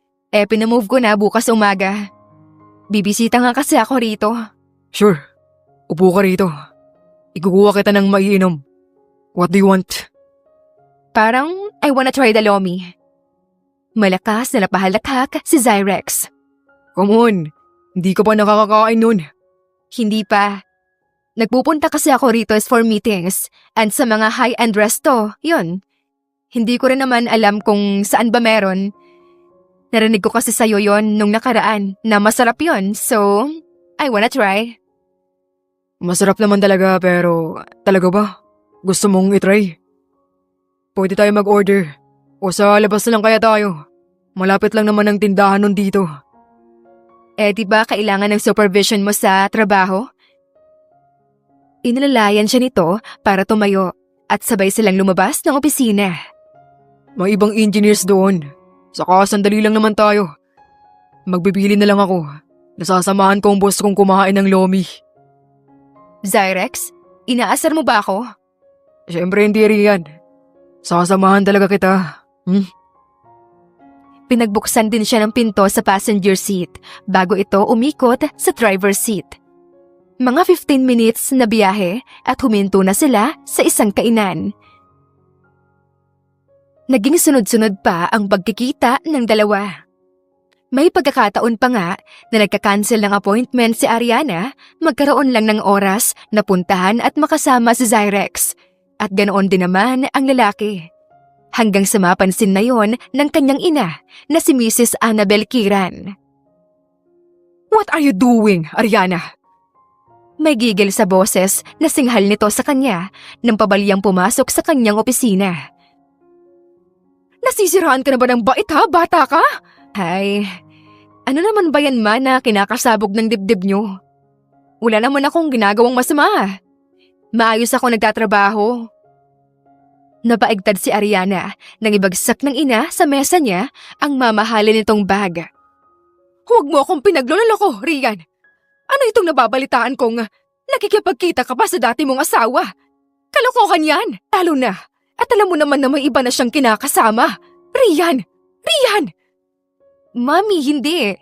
Pinamove ko na bukas umaga. Bibisita nga kasi ako rito. Sure. Upo ka rito. Ikukuha kita ng maiinom. What do you want? Parang I wanna try the lomi. Malakas na napahalakhak si Zyrex. Come on. Hindi ka pa nakakakain nun. Hindi pa. Nagpupunta kasi ako rito for meetings and sa mga high-end resto, yun. Hindi ko rin naman alam kung saan ba meron. Narinig ko kasi sa'yo yon nung nakaraan na masarap yon, so I wanna try. Masarap naman talaga pero talaga ba? Gusto mong itry? Pwede tayo mag-order o sa labas na lang kaya tayo. Malapit lang naman ang tindahan nun dito. Diba kailangan ng supervision mo sa trabaho? Inilalayan siya nito para tumayo at sabay silang lumabas ng opisina. May ibang engineers doon. Saka sandali lang naman tayo. Magbibili na lang ako. Nasasamahan ko ang boss kong kumain ng lomi. Zyrex, inaasar mo ba ako? Siyempre hindi Rian. Sasamahan talaga kita. Pinagbuksan din siya ng pinto sa passenger seat bago ito umikot sa driver seat. Mga 15 minutes na biyahe at huminto na sila sa isang kainan. Naging sunod-sunod pa ang pagkikita ng dalawa. May pagkakataon pa nga na nagka-cancel ng appointment si Ariana, magkaroon lang ng oras na puntahan at makasama si Zyrex. At ganoon din naman ang lalaki. Hanggang sa mapansin na yon ng kanyang ina na si Mrs. Annabel Kiran. What are you doing, Ariana? May gigil sa boses na singhal nito sa kanya nang pabalyang pumasok sa kanyang opisina. Nasisiraan ka na ba ng bait ha, bata ka? Ay, ano naman ba yan na kinakasabog ng dibdib nyo? Wala naman akong ginagawang masama. Maayos ako nagtatrabaho. Napaigtad si Ariana nang ibagsak ng ina sa mesa niya ang mamahalin nitong bag. Huwag mo akong pinagloloko, Rian. Ano itong nababalitaan kong nakikipagkita ka pa sa dati mong asawa? Kalokohan yan, lalo na. At alam mo naman na may iba na siyang kinakasama. Rian! Rian! Mami, hindi.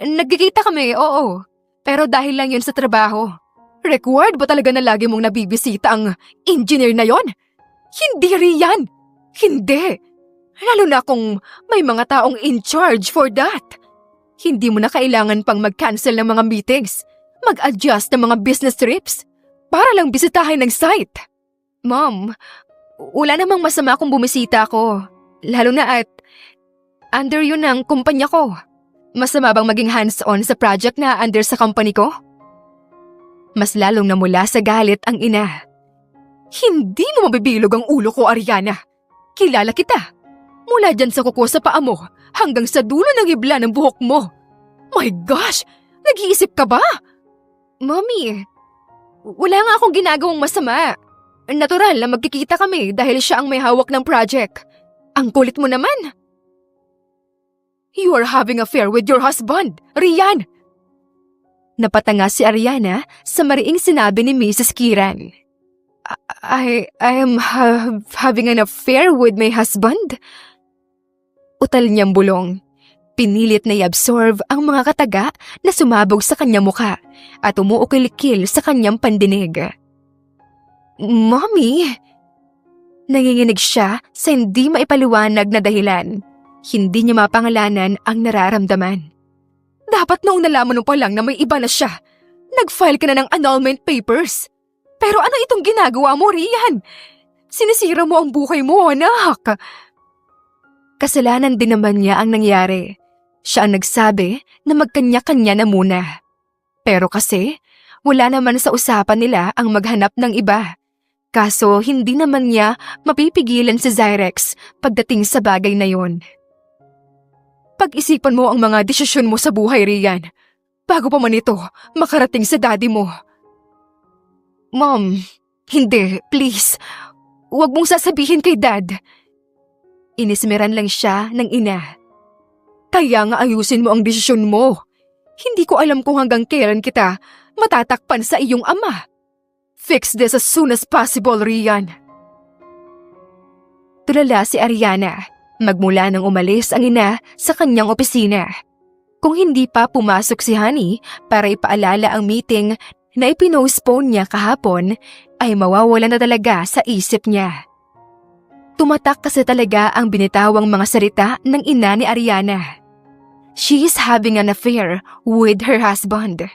Nagkikita kami, oo. Pero dahil lang yun sa trabaho. Required ba talaga na lagi mong nabibisita ang engineer na yon? Hindi, Rian! Hindi! Lalo na kung may mga taong in charge for that. Hindi mo na kailangan pang mag-cancel ng mga meetings, mag-adjust ng mga business trips, para lang bisitahin ng site. Mom, wala namang masama kung bumisita ako. Lalo na at under yun ang kumpanya ko. Masama bang maging hands-on sa project na under sa company ko? Mas lalong namula sa galit ang ina. Hindi mo mabibilog ang ulo ko, Ariana. Kilala kita. Mula dyan sa kuko sa paa mo hanggang sa dulo ng ibla ng buhok mo. My gosh! Nag-iisip ka ba? Mommy, wala nga akong ginagawang masama. Natural na magkikita kami dahil siya ang may hawak ng project. Ang kulit mo naman. You are having an affair with your husband, Rian! Napatanga si Ariana sa mariing sinabi ni Mrs. Kiran. I am having an affair with my husband? Utal niyang bulong. Pinilit na i-absorb ang mga kataga na sumabog sa kanyang muka at umuukil-kil sa kanyang pandinig. Mommy! Nanginginig siya sa hindi maipaliwanag na dahilan. Hindi niya mapangalanan ang nararamdaman. Dapat noong nalaman mo pa lang na may iba na siya. Nag-file ka na ng annulment papers. Pero ano itong ginagawa mo, Rian? Sinisira mo ang buhay mo, anak. Kasalanan din naman niya ang nangyari. Siya ang nagsabi na magkanya-kanya na muna. Pero kasi, wala naman sa usapan nila ang maghanap ng iba. Kaso hindi naman niya mapipigilan si Zyrex pagdating sa bagay na yon. Pag-isipan mo ang mga desisyon mo sa buhay, Rian. Bago pa man ito, makarating sa daddy mo. Mom, hindi, please. Huwag mong sasabihin kay Dad. Inismeran lang siya ng ina. Kaya nga ayusin mo ang desisyon mo. Hindi ko alam kung hanggang kailan kita matatakpan sa iyong ama. Fix this as soon as possible, Rian. Tulala si Ariana. Magmula nang umalis ang ina sa kanyang opisina. Kung hindi pa pumasok si Honey para ipaalala ang meeting na ipinostpone niya kahapon, ay mawawala na talaga sa isip niya. Tumatak kasi talaga ang binitawang mga salita ng ina ni Ariana. She is having an affair with her husband.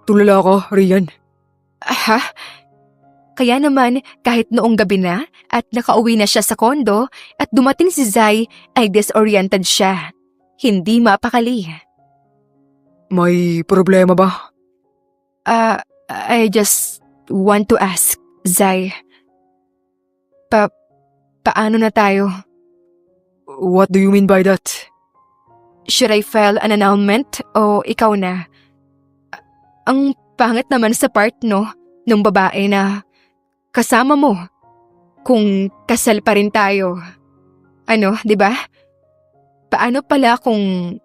Tulala ko, Rian. Ha? Kaya naman kahit noong gabi na at nakauwi na siya sa kondo at dumating si Zai ay disoriented siya. Hindi mapakali. May problema ba? I just want to ask, Zai. Paano na tayo? What do you mean by that? Should I file an annulment o ikaw na? Ang pangit naman sa part, no? Nung babae na kasama mo. Kung kasal pa rin tayo. Ano, di ba? Paano pala kung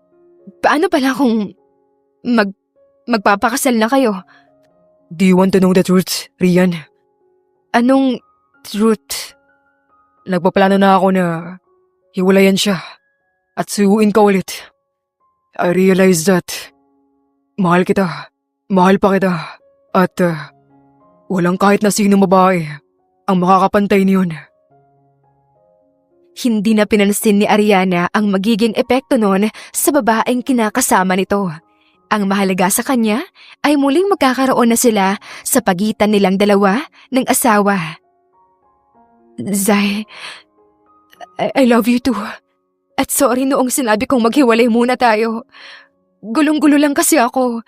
magpapakasal na kayo? Do you want to know the truth, Rian? Anong truth? Nagpaplano na ako na hiwalayan siya at suyuin ka ulit. I realized that mahal pa kita, at walang kahit na sinong babae ang makakapantay niyon. Hindi na pinansin ni Ariana ang magiging epekto nun sa babaeng kinakasama nito. Ang mahalaga sa kanya ay muling magkakaroon na sila sa pagitan nilang dalawa ng asawa. Zai, I love you too. At sorry noong sinabi kong maghiwalay muna tayo. Gulong-gulo lang kasi ako.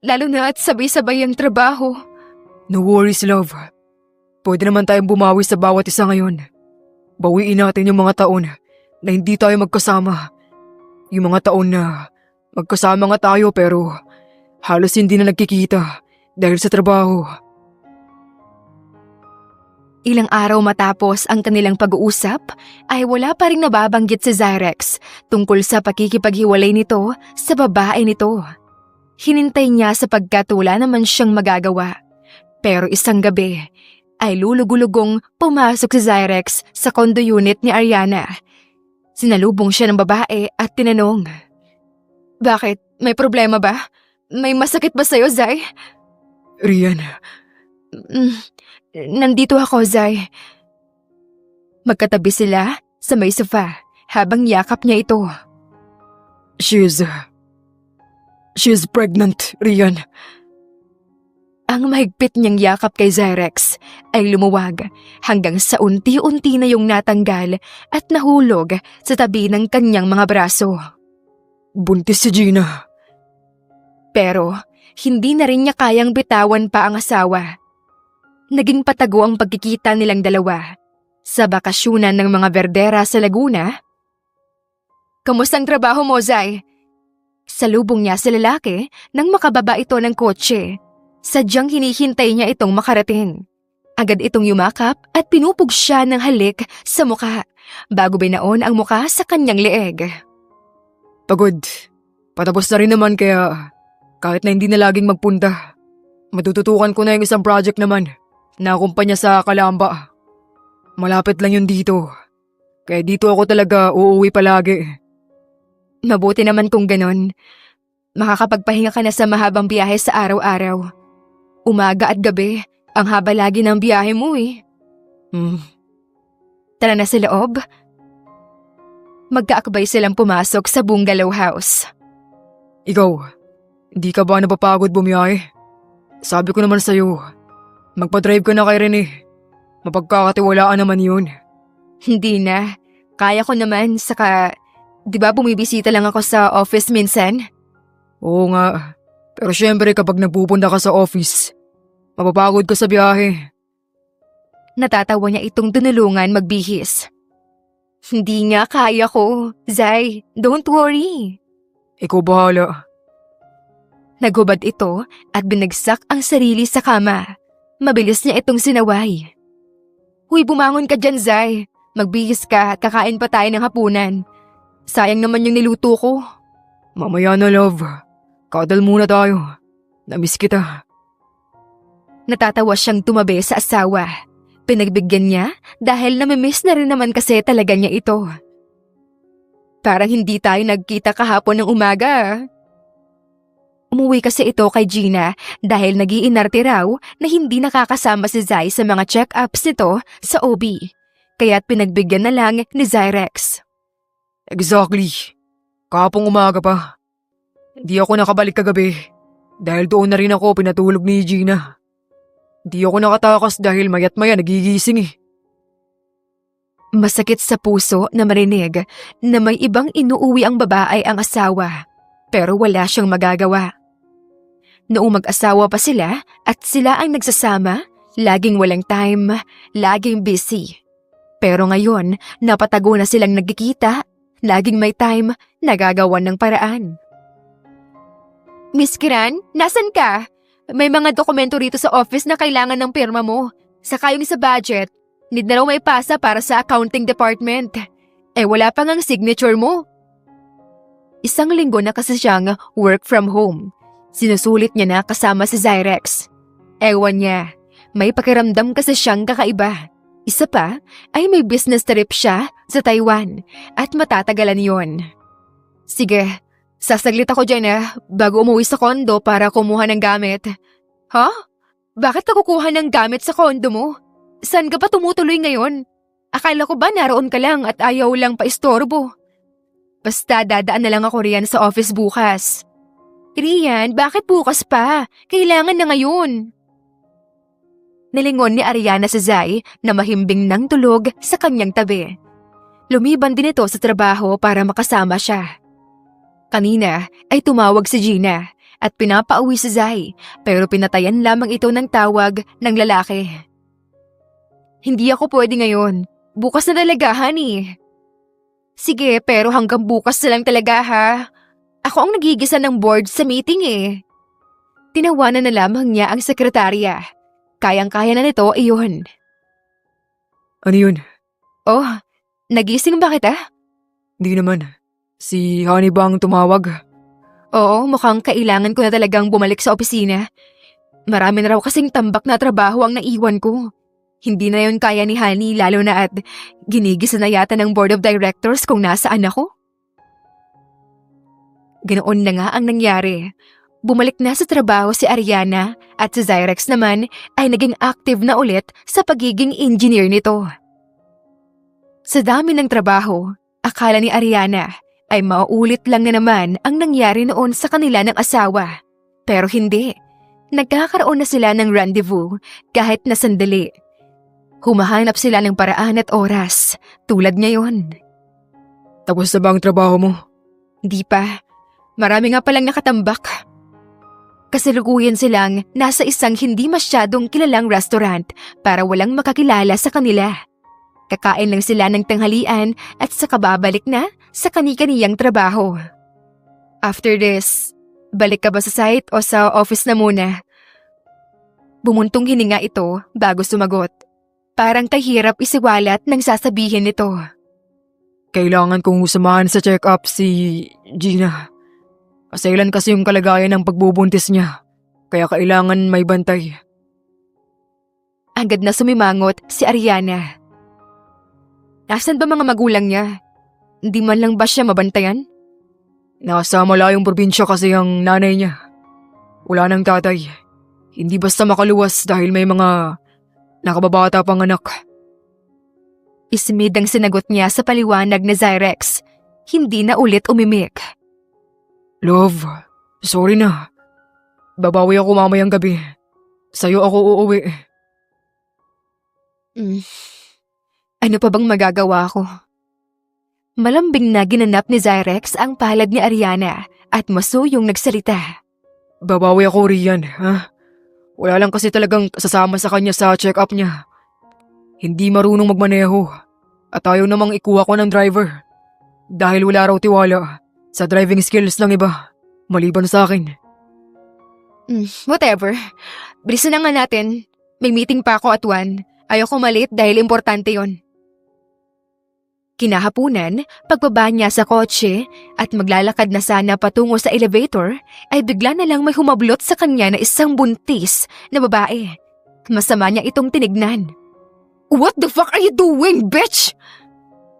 Lalo na at sabay-sabay ang trabaho. No worries, love. Pwede naman tayong bumawi sa bawat isa ngayon. Bawiin natin yung mga taon na hindi tayo magkasama. Yung mga taon na magkasama nga tayo pero halos hindi na nagkikita dahil sa trabaho. Ilang araw matapos ang kanilang pag-uusap, ay wala pa ring nababanggit si Zyrex tungkol sa pakikipaghiwalay nito sa babae nito. Hinintay niya sapagkat wala naman siyang magagawa. Pero isang gabi, ay lulugulugong pumasok si Zyrex sa condo unit ni Ariana. Sinalubong siya ng babae at tinanong, "Bakit? May problema ba? May masakit ba sa'yo, Zay?" Rian, Nandito ako, Zay." Magkatabi sila sa may sofa habang yakap niya ito. she's pregnant, Rian. Ang mahigpit niyang yakap kay Zyrex ay lumuwag hanggang sa unti-unti na yung natanggal at nahulog sa tabi ng kanyang mga braso. Buntis si Gina. Pero hindi na rin niya kayang bitawan pa ang asawa. Naging patago ang pagkikita nilang dalawa sa bakasyunan ng mga Verdera sa Laguna. "Kamusta ang trabaho mo, Zay?" Salubong niya sa lalaki nang makababa ito ng kotse. Sadyang hinihintay niya itong makarating. Agad itong yumakap at pinupog siya ng halik sa muka bago binaon ang muka sa kanyang leeg. Pagod. Patapos na rin naman kaya kahit na hindi na laging magpunta. Matututukan ko na yung isang project naman na kumpanya sa Calamba. Malapit lang yun dito. Kaya dito ako talaga uuwi palagi. Mabuti naman kung ganon. Makakapagpahinga ka na sa mahabang biyahe sa araw-araw. Umaga at gabi, ang haba lagi ng biyahe mo eh. Tara na sa loob. Magkaakbay silang pumasok sa bungalow house. Ikaw, hindi ka ba napapagod bumiyahe? Sabi ko naman sa'yo, magpa-drive ka na kay Rene. Mapagkakatiwalaan naman yun. Hindi na. Kaya ko naman, saka, di ba bumibisita lang ako sa office minsan? Oo nga, pero syempre kapag nagpupunta ka sa office, mapapagod ka sa biyahe. Natatawa niya itong tinulungan magbihis. Hindi nga kaya ko. Zay, don't worry. Ikaw bahala. Naghubad ito at binagsak ang sarili sa kama. Mabilis niya itong sinaway. Huy, bumangon ka dyan, Zay. Magbihis ka at kakain pa tayo ng hapunan. Sayang naman yung niluto ko. Mamaya na, love. Kadal muna tayo. Namiss kita. Natatawa siyang tumabi sa asawa. Pinagbigyan niya dahil namimiss na rin naman kasi talaga niya ito. Parang hindi tayo nagkita kahapon ng umaga. Umuwi kasi ito kay Gina dahil nag-iinarte raw na hindi nakakasama si Zai sa mga check-ups nito sa OB. Kaya't pinagbigyan na lang ni Zyrex. Exactly. Kahapong umaga pa. Hindi ako nakabalik kagabi dahil doon na rin ako pinatulog ni Gina. Hindi ako nakatakas dahil mayat maya nagigising eh. Masakit sa puso na marinig na may ibang inuuwi ang babae ang asawa, pero wala siyang magagawa. Noong mag-asawa pa sila at sila ang nagsasama, laging walang time, laging busy. Pero ngayon, napatago na silang nagkikita, laging may time, nagagawan ng paraan. Miss Kiran, nasan ka? May mga dokumento rito sa office na kailangan ng pirma mo. Saka yung sa budget, need na raw may pasa para sa accounting department. Wala pa ngang signature mo. Isang linggo na kasi siyang work from home. Sinusulit niya na kasama si Zyrex. Ewan niya, may pakiramdam kasi siyang kakaiba. Isa pa ay may business trip siya sa Taiwan at matatagalan yon. Sige, sasaglit ako dyan bago umuwi sa kondo para kumuha ng gamit. Ha? Bakit ka kukuha ng gamit sa kondo mo? Saan ka pa tumutuloy ngayon? Akala ko ba naroon ka lang at ayaw lang paistorbo? Basta dadaan na lang ako riyan sa office bukas. Rian, bakit bukas pa? Kailangan na ngayon. Nilingon ni Ariana si Zai na mahimbing ng tulog sa kanyang tabi. Lumiban din ito sa trabaho para makasama siya. Kanina ay tumawag si Gina at pinapauwi si Zai pero pinatayan lamang ito ng tawag ng lalaki. Hindi ako pwede ngayon. Bukas na talaga, honey. Sige, pero hanggang bukas na lang talaga ha. Ako ang nagigisa ng board sa meeting Tinawanan na lamang niya ang sekretarya. Kayang-kaya na nito iyon. Ano yun? Oh, nagising ba kita? Di naman. Si Honey ba ang tumawag? Oo, mukhang kailangan ko na talagang bumalik sa opisina. Marami na raw kasing tambak na trabaho ang naiwan ko. Hindi na yun kaya ni Honey lalo na at ginigisa na yata ng board of directors kung nasaan ako. Ganoon na nga ang nangyari. Bumalik na sa trabaho si Ariana at si Zyrex naman ay naging active na ulit sa pagiging engineer nito. Sa dami ng trabaho, akala ni Ariana ay mauulit lang na naman ang nangyari noon sa kanila ng asawa. Pero hindi. Nagkakaroon na sila ng rendezvous kahit na sandali. Humahanap sila ng paraan at oras tulad ngayon. Tapos na ba ang trabaho mo? Di pa. Marami nga palang nakatambak. Kasalukuyan silang nasa isang hindi masyadong kilalang restaurant para walang makakilala sa kanila. Kakain lang sila ng tanghalian at saka babalik na sa kani-kaniyang trabaho. After this, balik ka ba sa site o sa office na muna? Bumuntong hininga ito bago sumagot. Parang kahirap isiwalat ng sasabihin nito. Kailangan kong samahan sa check-up si Gina. Kasailan kasi yung kalagayan ng pagbubuntis niya, kaya kailangan may bantay. Agad na sumimangot si Ariana. Nasaan ba mga magulang niya? Hindi man lang ba siya mabantayan? Nasa malayong probinsya kasi ang nanay niya. Wala nang tatay. Hindi basta makaluwas dahil may mga nakababata pang anak. Ismid ang sinagot niya sa paliwanag na Zyrex. Hindi na ulit umimik. Love, sorry na. Babawi ako mamayang gabi. Sa'yo ako uuwi. Ano pa bang magagawa ko? Malambing na ginanap ni Zyrex ang palad ni Ariana at masuyong nagsalita. Babawi ako, Rian, ha? Wala lang kasi talagang sasama sa kanya sa check-up niya. Hindi marunong magmaneho at ayaw namang ikuha ko ng driver. Dahil wala raw tiwala sa driving skills ng iba, maliban sa akin. Whatever. Bilisan na nga natin. May meeting pa ako at 1. Ayoko malate dahil importante yon. Kinahapunan, pagbaba niya sa kotse at maglalakad na sana patungo sa elevator, ay bigla na lang may humablot sa kanya na isang buntis na babae. Masama niya itong tinignan. What the fuck are you doing, bitch?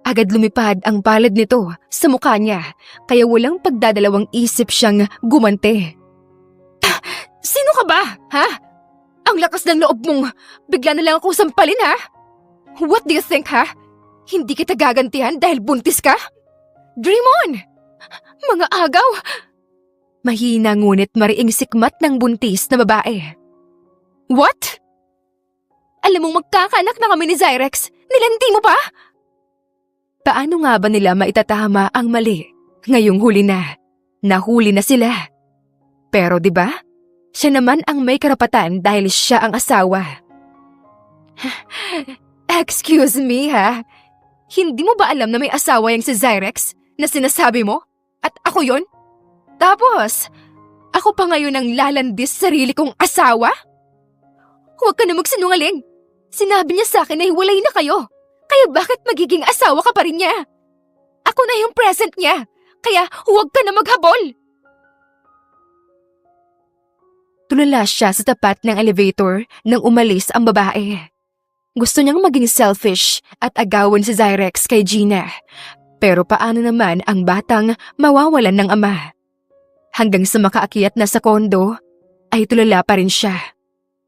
Agad lumipad ang palad nito sa mukha niya, kaya walang pagdadalawang isip siyang gumante. Sino ka ba, ha? Ang lakas ng loob mong bigla na lang ako sampalin, ha? What do you think, ha? Hindi kita gagantihan dahil buntis ka? Dream on! Mga agaw! Mahina ngunit mariing sikmat ng buntis na babae. What? Alam mong magkakaanak na kami ni Zyrex, nilanti mo pa? Paano nga ba nila maitatama ang mali? Ngayong huli na. Nahuli na sila. Pero 'di ba? Siya naman ang may karapatan dahil siya ang asawa. Excuse me ha? Hindi mo ba alam na may asawa yung si Zyrex na sinasabi mo? At ako yon? Tapos, ako pa ngayon ang lalandis sa sarili kong asawa? Huwag ka na magsinungaling. Sinabi niya sa akin na hiwalay na kayo. Kaya bakit magiging asawa ka pa rin niya? Ako na yung present niya. Kaya huwag ka na maghabol. Tulala siya sa tapat ng elevator nang umalis ang babae. Gusto niyang maging selfish at agawan si Zyrex kay Gina. Pero paano naman ang batang mawawalan ng ama? Hanggang sa makaakyat na sa kondo, ay tulala pa rin siya.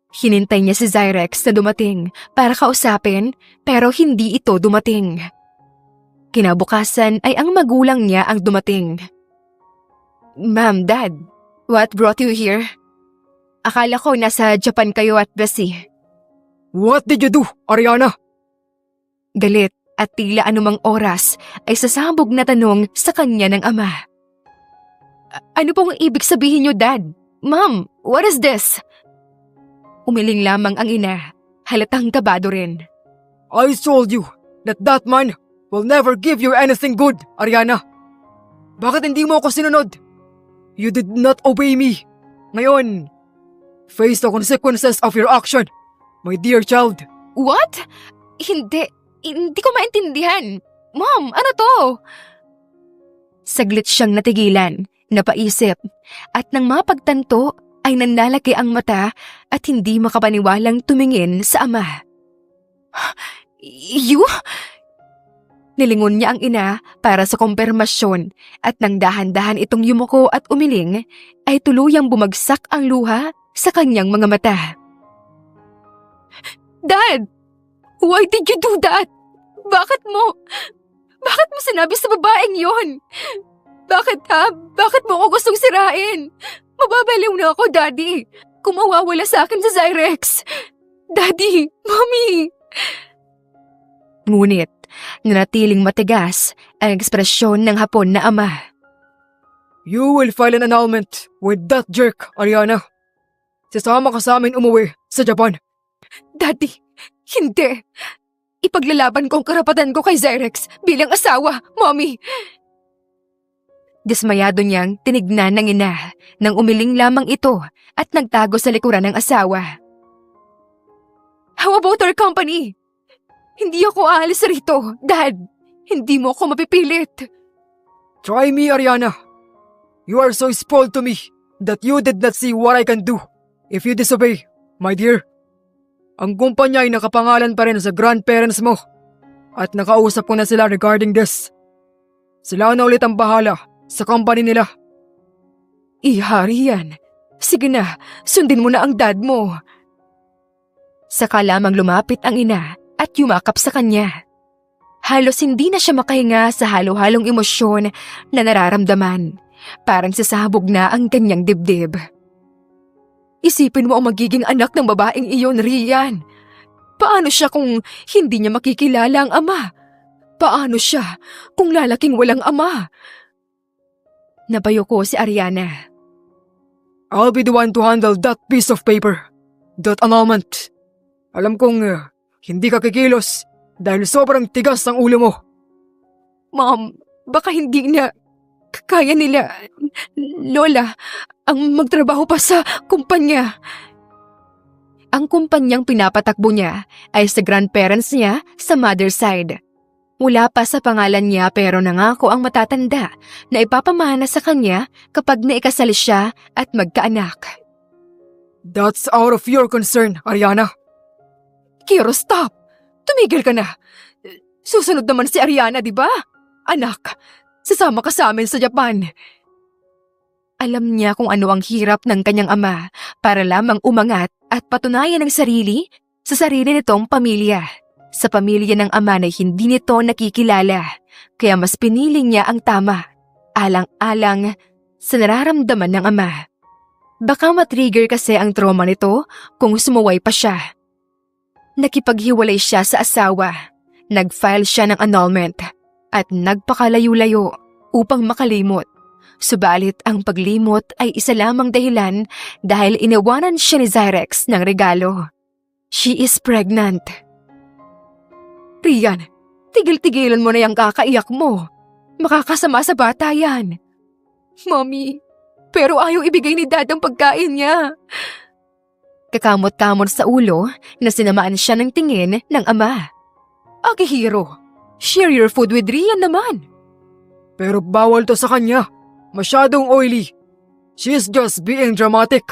Hinintay niya si Zyrex na dumating para kausapin pero hindi ito dumating. Kinabukasan ay ang magulang niya ang dumating. Ma'am, Dad, what brought you here? Akala ko nasa Japan kayo at busy. What did you do, Ariana? Galit at tila anumang oras ay sasabog na tanong sa kanya ng ama. Ano pong ibig sabihin niyo, Dad? Ma'am, what is this? Umiling lamang ang ina, halatang kabado rin. I told you that man will never give you anything good, Ariana. Bakit hindi mo ako sinunod? You did not obey me. Ngayon, face the consequences of your action, my dear child. What? Hindi ko maintindihan. Mom, ano to? Saglit siyang natigilan, napaisip, at nang mapagtanto ay nanlalaki ang mata at hindi makapaniwalang tumingin sa ama. You? Nilingon niya ang ina para sa kumpirmasyon at nang dahan-dahan itong yumuko at umiling ay tuluyang bumagsak ang luha sa kanyang mga mata. Dad! Why did you do that? Bakit mo sinabi sa babaeng yon? Bakit ha? Bakit mo ako gustong sirain? Mababaliw na ako, Daddy. Kung mawawala sa akin sa Zyrex. Daddy, Mommy. Ngunit, nanatiling matigas ang ekspresyon ng hapon na ama. You will file an annulment with that jerk, Ariana. Sasama ka sa amin umuwi sa Japan. Daddy, hindi. Ipaglalaban ko ang karapatan ko kay Zyrex bilang asawa, Mommy. Dismayado niyang tinignan ng ina nang umiling lamang ito at nagtago sa likuran ng asawa. How about our company? Hindi ako aalis rito, Dad. Hindi mo ako mapipilit. Try me, Ariana. You are so spoiled to me that you did not see what I can do if you disobey, my dear. Ang kumpanya ay nakapangalan pa rin sa grandparents mo at nakausap ko na sila regarding this. Sila na ulit ang bahala sa company nila. Ihari yan. Sige na, sundin mo na ang dad mo. Saka lamang lumapit ang ina at yumakap sa kanya. Halos hindi na siya makahinga sa halo-halong emosyon na nararamdaman. Parang sasabog na ang kanyang dibdib. Isipin mo ang magiging anak ng babaeng iyon, Rian. Paano siya kung hindi niya makikilala ang ama? Paano siya kung lalaking walang ama? Nabayoko si Ariana. I'll be the one to handle that piece of paper. That annulment. Alam kong hindi ka kikilos dahil sobrang tigas ang ulo mo. Mom, baka hindi na kaya nila, Lola, ang magtrabaho pa sa kumpanya. Ang kumpanyang pinapatakbo niya ay sa grandparents niya sa mother's side. Wala pa sa pangalan niya pero nangako ang matatanda na ipapamana sa kanya kapag naikasal siya at magkaanak. That's out of your concern, Ariana. Kiro, stop! Tumigil ka na. Susunod naman si Ariana, di ba? Anak, sasama ka sa amin sa Japan. Alam niya kung ano ang hirap ng kanyang ama para lamang umangat at patunayan ang sarili sa sarili nitong pamilya. Sa pamilya ng ama na hindi nito nakikilala, kaya mas pinili niya ang tama, alang-alang sa nararamdaman ng ama. Baka matrigger kasi ang trauma nito kung sumuway pa siya. Nakipaghiwalay siya sa asawa, nag-file siya ng annulment, at nagpakalayo-layo upang makalimot. Subalit ang paglimot ay isa lamang dahilan dahil iniwanan siya ni Zyrex ng regalo. She is pregnant. Rian, tigil-tigilan mo na yung kakaiyak mo. Makakasama sa bata yan. Mommy, pero ayaw ibigay ni Dad ang pagkain niya. nagkakamot-kamot sa ulo na sinamaan siya ng tingin ng ama. Akihiro, Share your food with Rian naman. pero bawal to sa kanya. Masyadong oily. She's just being dramatic.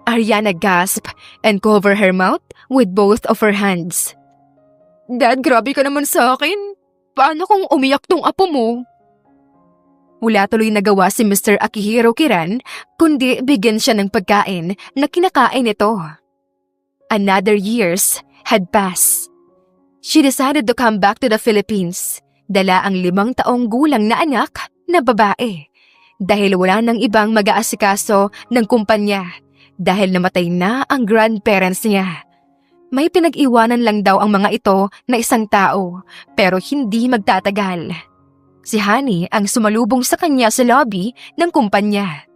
Ariana gasped and covered her mouth with both of her hands. Dad, grabe ka naman sa akin. Paano kung umiyak tong apo mo? Wala tuloy nagawa si Mr. Akihiro Kiran, kundi bigyan siya ng pagkain na kinakain nito. Another years had passed. She decided to come back to the Philippines. Dala ang 5 taong gulang na anak na babae. Dahil wala nang ibang mag-aasikaso ng kumpanya. Dahil namatay na ang grandparents niya. May pinag-iwanan lang daw ang mga ito na isang tao, pero hindi magtatagal. Si Honey ang sumalubong sa kanya sa lobby ng kumpanya.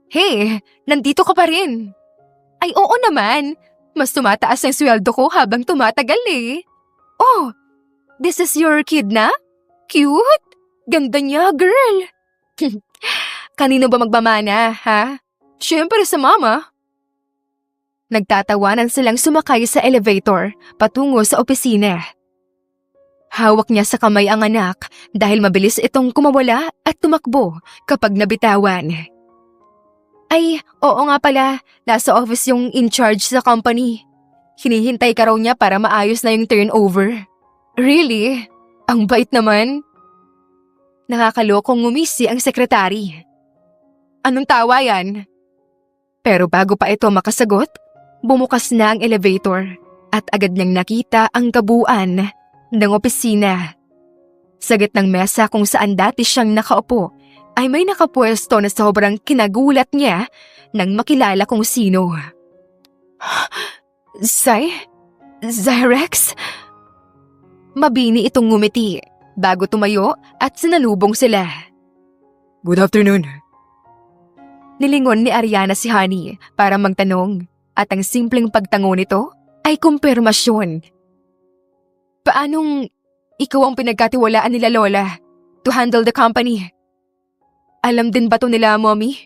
Hey, nandito ka pa rin. Ay oo naman, mas tumataas ang sweldo ko habang tumatagal eh. Oh, this is your kid na? Cute! Ganda niya, girl! Kanino ba magmamana, ha? Siyempre sa mama. Nagtatawanan silang sumakay sa elevator patungo sa opisina. Hawak niya sa kamay ang anak dahil mabilis itong kumawala at tumakbo kapag nabitawan. Ay, oo nga pala, nasa office yung in charge sa company. Hinihintay ka raw niya para maayos na yung turnover. Really? Ang bait naman. Nakakalokong ngumisi ang sekretary. Anong tawa yan? Pero bago pa ito makasagot, bumukas na ang elevator at agad niyang nakita ang kabuuan ng opisina. Sa gitnang mesa kung saan dati siyang nakaupo ay may nakapwesto na sobrang kinagulat niya nang makilala kung sino. Zyrex? Mabini itong ngumiti bago tumayo at sinalubong sila. Good afternoon. Nilingon ni Ariana si Honey para magtanong at ang simpleng pagtango nito ay kumpirmasyon. Paanong ikaw ang pinagkatiwalaan nila Lola to handle the company? Alam din ba to nila, Mommy?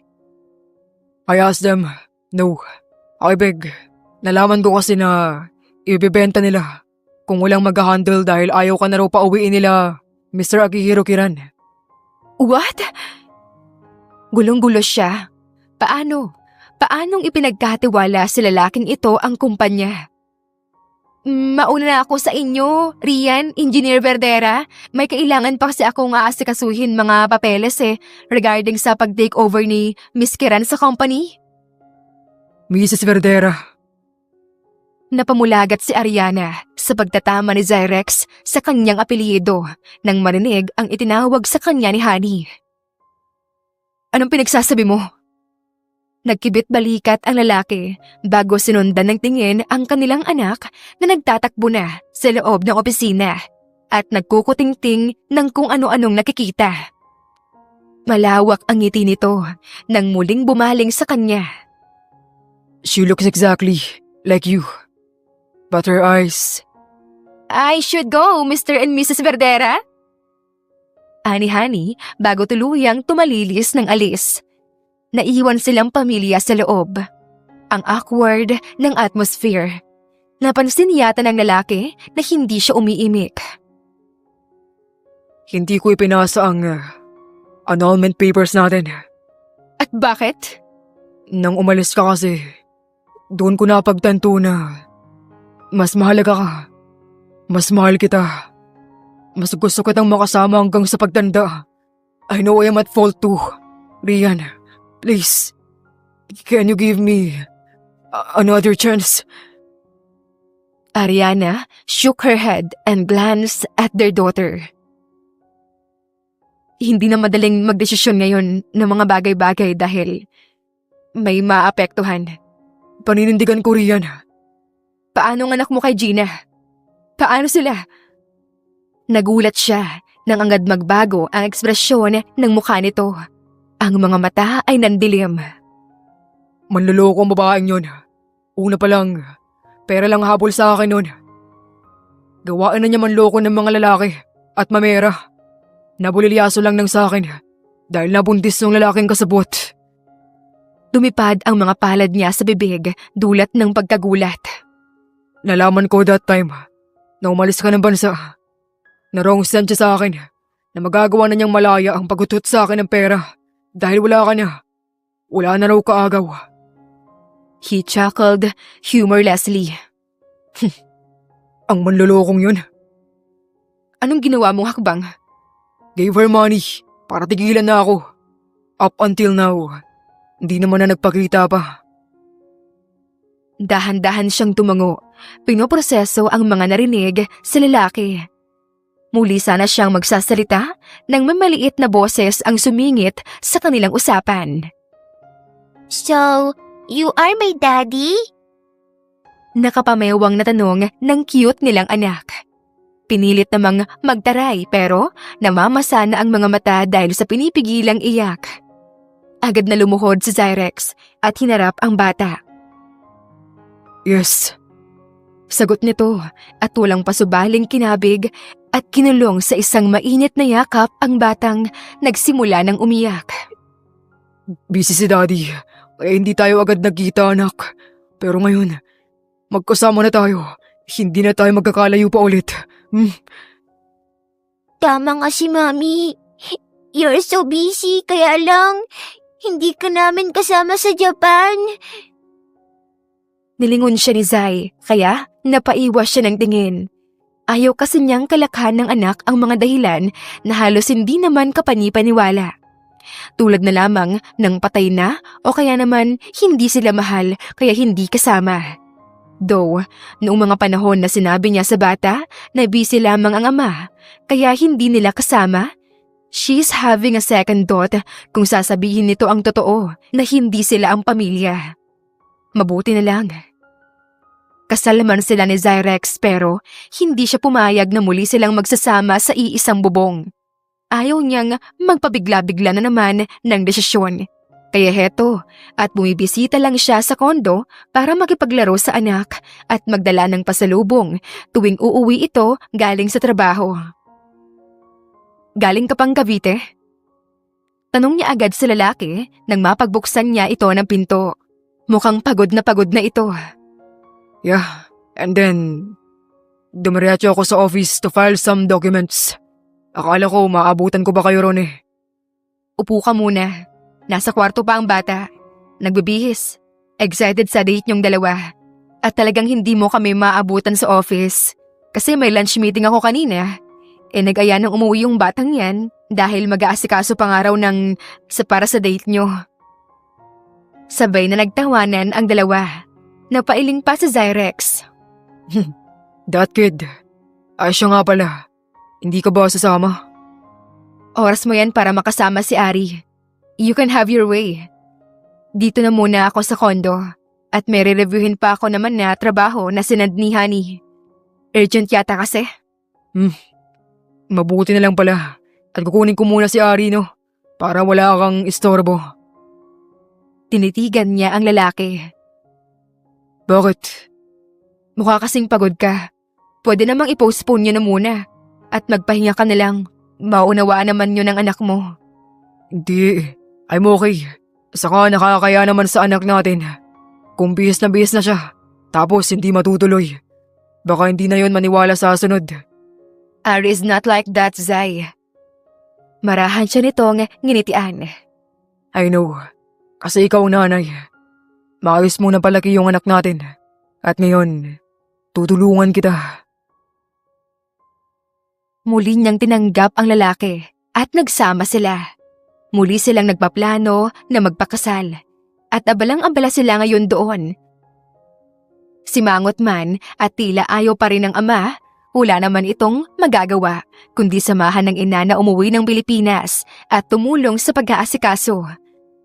I asked them. No. I beg. Nalaman ko kasi na ibibenta nila kung walang mag-handle dahil ayaw ka na raw pauwiin nila, Mr. Akihiro Kiran. What? Gulong-gulo siya. Paanong ipinagkatiwala sa lalaking ito ang kumpanya? Mauna na ako sa inyo, Rian, Engineer Verdera. May kailangan pa kasi akong aasikasuhin mga papeles regarding sa pag-take over ni Miss Kiran sa company. Mrs. Verdera. Napamulagat si Ariana sa pagtatama ni Zyrex sa kanyang apelyido nang marinig ang itinawag sa kanya ni Honey. Anong pinagsasabi mo? Nagkibit balikat ang lalaki bago sinundan ng tingin ang kanilang anak na nagtatakbo na sa loob ng opisina at nagkukutingting ng kung ano-anong nakikita. Malawak ang ngiti nito nang muling bumaling sa kanya. She looks exactly like you. But her eyes... I should go, Mr. and Mrs. Verdera. Ani Honey bago tuluyang tumalilis ng alis. Naiwan silang pamilya sa loob. Ang awkward ng atmosphere. Napansin yata ng lalaki na hindi siya umiimik. Hindi ko ipinasa ang annulment papers natin. At bakit? Nang umalis ka kasi, doon ko napagtanto na mas mahalaga ka. Mas mahal kita. Mas gusto kitang makasama hanggang sa pagtanda. I know I am at fault too. Rian, please, can you give me another chance? Ariana shook her head and glanced at their daughter. Hindi na madaling magdesisyon ngayon ng mga bagay-bagay dahil may maapektuhan. Paninindigan ko, Rian. Paano ang anak mo kay Gina? Paano sila? Nagulat siya nang agad magbago ang ekspresyon ng mukha nito. Ang mga mata ay nandilim. Manloloko ang babaeng yun. Una pa lang, pera lang habol sa akin nun. Gawaan na niya manloko ng mga lalaki at mamera. Nabulilyaso lang ng sa akin dahil nabuntis ng lalaking kasabot. Dumipad ang mga palad niya sa bibig dulot ng pagkagulat. Nalaman ko that time na umalis ka ng bansa. Na-wrong send siya sa akin na magagawa na niyang malaya ang pagutot sa akin ng pera dahil wala ka na. Wala na raw kaagaw. He chuckled humorlessly. Ang manlolokong yun. Anong ginawa mong hakbang? Gave her money para tigilan na ako. Up until now, hindi naman na nagpakita pa. Dahan-dahan siyang tumango. Pinoproseso ang mga narinig sa lalaki. Muli sana siyang magsasalita nang mamaliit na boses ang sumingit sa kanilang usapan. So, you are my daddy? Nakapamewang na tanong ng cute nilang anak. Pinilit namang magtaray pero namamasa na ang mga mata dahil sa pinipigilang iyak. Agad na lumuhod si Zyrex at hinarap ang bata. Yes. Sagot nito at walang pasubaling kinabig at kinulong sa isang mainit na yakap ang batang nagsimula ng umiyak. Busy si Daddy. Kaya hindi tayo agad nagkita, anak. Pero ngayon, magkasama na tayo. Hindi na tayo magkakalayo pa ulit. Tama nga si Mami. You're so busy, kaya lang, hindi ka namin kasama sa Japan. Nilingon siya ni Zai, kaya napaiwas siya ng tingin. Ayaw kasi niyang kalakhan ng anak ang mga dahilan na halos hindi naman kapanipaniwala. Tulad na lamang ng patay na o kaya naman hindi sila mahal kaya hindi kasama. Though, noong mga panahon na sinabi niya sa bata na busy lamang ang ama kaya hindi nila kasama, she's having a second thought kung sasabihin nito ang totoo na hindi sila ang pamilya. Mabuti na lang. Kasal man sila ni Zyrex pero hindi siya pumayag na muli silang magsasama sa iisang bubong. Ayaw niyang magpabigla-bigla na naman ng desisyon. Kaya heto, at bumibisita lang siya sa kondo para makipaglaro sa anak at magdala ng pasalubong tuwing uuwi ito galing sa trabaho. Galing ka pang Cavite? Tanong niya agad sa lalaki nang mapagbuksan niya ito ng pinto. Mukhang pagod na ito. Yeah, and then, dumiretso ako sa office to file some documents. Akala ko maabutan ko ba kayo ron eh. Upo ka muna. Nasa kwarto pa ang bata. Nagbibihis. Excited sa date niyong dalawa. At talagang hindi mo kami maabutan sa office. Kasi may lunch meeting ako kanina. Nag-aya nang umuwi yung batang yan dahil mag-aasikaso pa nga raw para sa date niyo. Sabay na nagtawanan ang dalawa. Napailing pa si Zyrex. That kid. Ay siya nga pala. Hindi ka ba sasama? Oras mo yan para makasama si Ari. You can have your way. Dito na muna ako sa kondo at may re-reviewin pa ako naman na trabaho na sinad ni Honey. Urgent yata kasi. Mabuti na lang pala. At kukunin ko muna si Ari, no? Para wala kang istorbo. Tinitigan niya ang lalaki. Bakit? Mukha kasing pagod ka. Pwede namang i-postpone niyo na muna. At magpahinga ka na lang. Maunawaan naman yun ng anak mo. Hindi. I'm okay. Saka nakakaya naman sa anak natin. Kung bihis na siya. Tapos hindi matutuloy. Baka hindi na yun maniwala sa sunod. Ari is not like that, Zai. Marahan siya nitong nginitian. I know. Kasi ikaw nanay. Maayos mo na palaki yung anak natin. At ngayon, tutulungan kita. Muli niyang tinanggap ang lalaki at nagsama sila. Muli silang nagpaplano na magpakasal. At abalang-abala sila ngayon doon. Simangot man at tila ayaw pa rin ng ama, wala naman itong magagawa kundi samahan ng ina na umuwi ng Pilipinas at tumulong sa pag-aasikaso.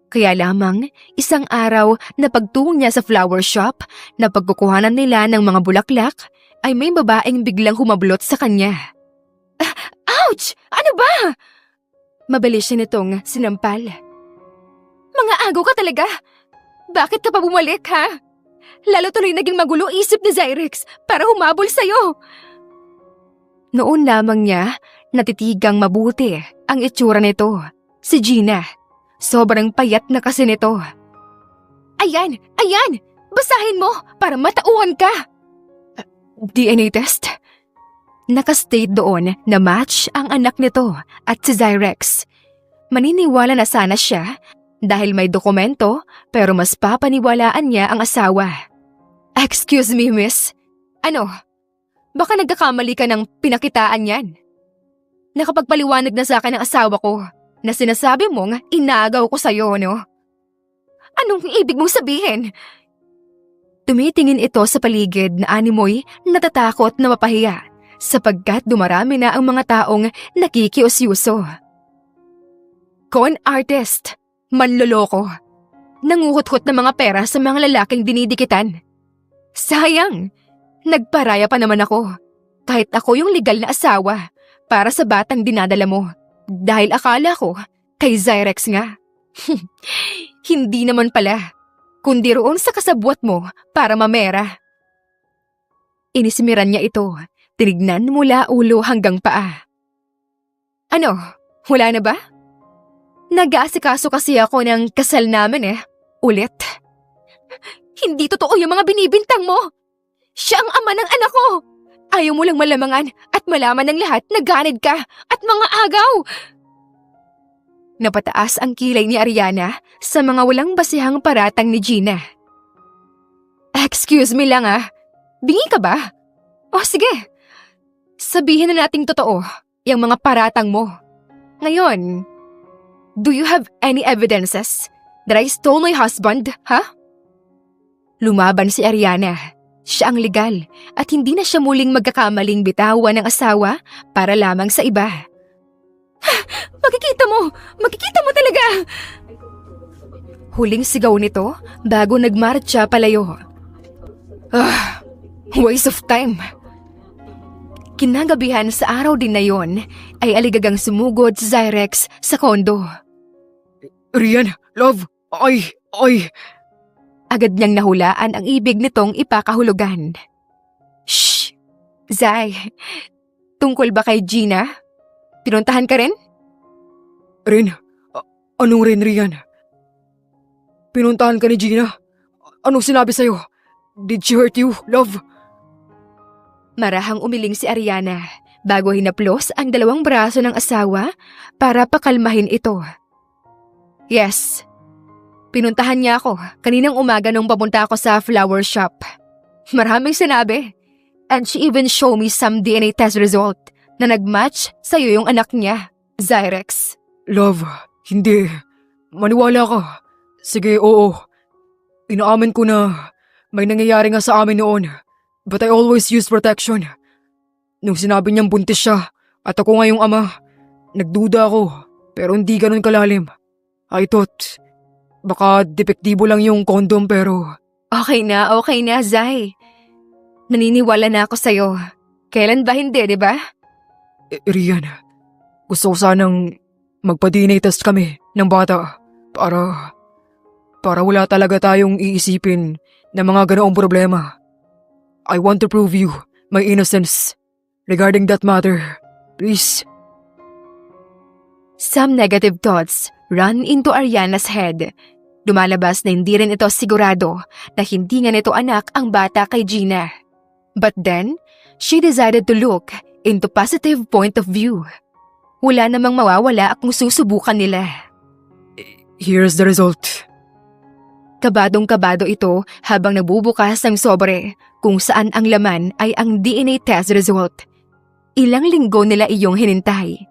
Kaya lamang, isang araw na pagtungo niya sa flower shop na pagkukuhanan nila ng mga bulaklak, ay may babaeng biglang humablot sa kanya. Ouch! Ano ba? Mabilis siya nitong sinampal. Mga agaw ka talaga! Bakit ka pa bumalik, ha? Lalo tuloy naging magulo isip ni Zyrex para humabol sa'yo. Noon lamang niya natitigang mabuti ang itsura nito, si Gina. Sobrang payat na kasi nito. Ayan! Ayan! Basahin mo para matauhan ka! DNA test? Nakastate doon na match ang anak nito at si Zyrex. Maniniwala na sana siya dahil may dokumento pero mas papaniwalaan niya ang asawa. Excuse me, miss. Ano? Baka nagkakamali ka ng pinakitaan yan. Nakapagpaliwanag na sa akin ang asawa ko na sinasabi mong inagaw ko sa'yo, no? Anong ibig mong sabihin? Tumitingin ito sa paligid na animoy natatakot na mapahiya sapagkat dumarami na ang mga taong nakikiusyuso. Con artist, manloloko, nanguhut-hut ng mga pera sa mga lalaking dinidikitan. Sayang, nagparaya pa naman ako kahit ako yung legal na asawa para sa batang dinadala mo dahil akala ko kay Zyrex nga. Hindi naman pala, kundi roon sa kasabwat mo para mamera. Inisimiran niya ito, tinignan mula ulo hanggang paa. Ano, wala na ba? Nag-aasikaso kasi ako ng kasal namin ulit. Hindi totoo yung mga binibintang mo. Siya ang ama ng anak ko. Ayaw mo lang malamangan at malaman ng lahat na ganid ka at mga agaw. Napataas ang kilay ni Ariana sa mga walang basihang paratang ni Gina. Excuse me lang bingi ka ba? O sige, sabihin na nating totoo yung mga paratang mo. Ngayon, do you have any evidences that I stole my husband, ha? Lumaban si Ariana. Siya ang legal at hindi na siya muling magkakamaling bitawan ng asawa para lamang sa iba. Makikita mo talaga! Huling sigaw nito bago nagmarcha palayo. Waste of time. Kinagabihan sa araw din na yon ay aligagang sumugod si Zyrex sa kondo. Rian, love, ay. Agad niyang nahulaan ang ibig nitong ipakahulugan. Shh! Zay, tungkol ba kay Gina? Pinuntahan ka rin? Rin, anong rin, Rian? Pinuntahan ka ni Gina? Anong sinabi sa'yo? Did she hurt you, love? Marahang umiling si Ariana bago hinaplos ang dalawang braso ng asawa para pakalmahin ito. Yes. Pinuntahan niya ako kaninang umaga nung papunta ako sa flower shop. Maraming sinabi. And she even showed me some DNA test result na nagmatch sa'yo yung anak niya, Zyrex. Love, hindi. Maniwala ka. Sige, oo. Inaamin ko na may nangyayari nga sa amin noon. But I always use protection. Nung sinabi niyang buntis siya at ako nga yung ama, nagduda ako pero hindi ganun kalalim. I thought baka depektibo lang yung condom pero... Okay na, Zay. Naniniwala na ako sa'yo. Kailan ba hindi, di ba? Rian, gusto ko sanang magpa-DNA test kami ng bata para wala talaga tayong iisipin ng mga ganoong problema. I want to prove you my innocence regarding that matter. Please. Some negative thoughts run into Ariana's head. Lumalabas na hindi rin ito sigurado na hindi nga nito anak ang bata kay Gina. But then, she decided to look into positive point of view. Wala namang mawawala kung susubukan nila. Here's the result. Kabadong-kabado ito habang nabubukas ang sobre kung saan ang laman ay ang DNA test result. Ilang linggo nila iyong hinintay.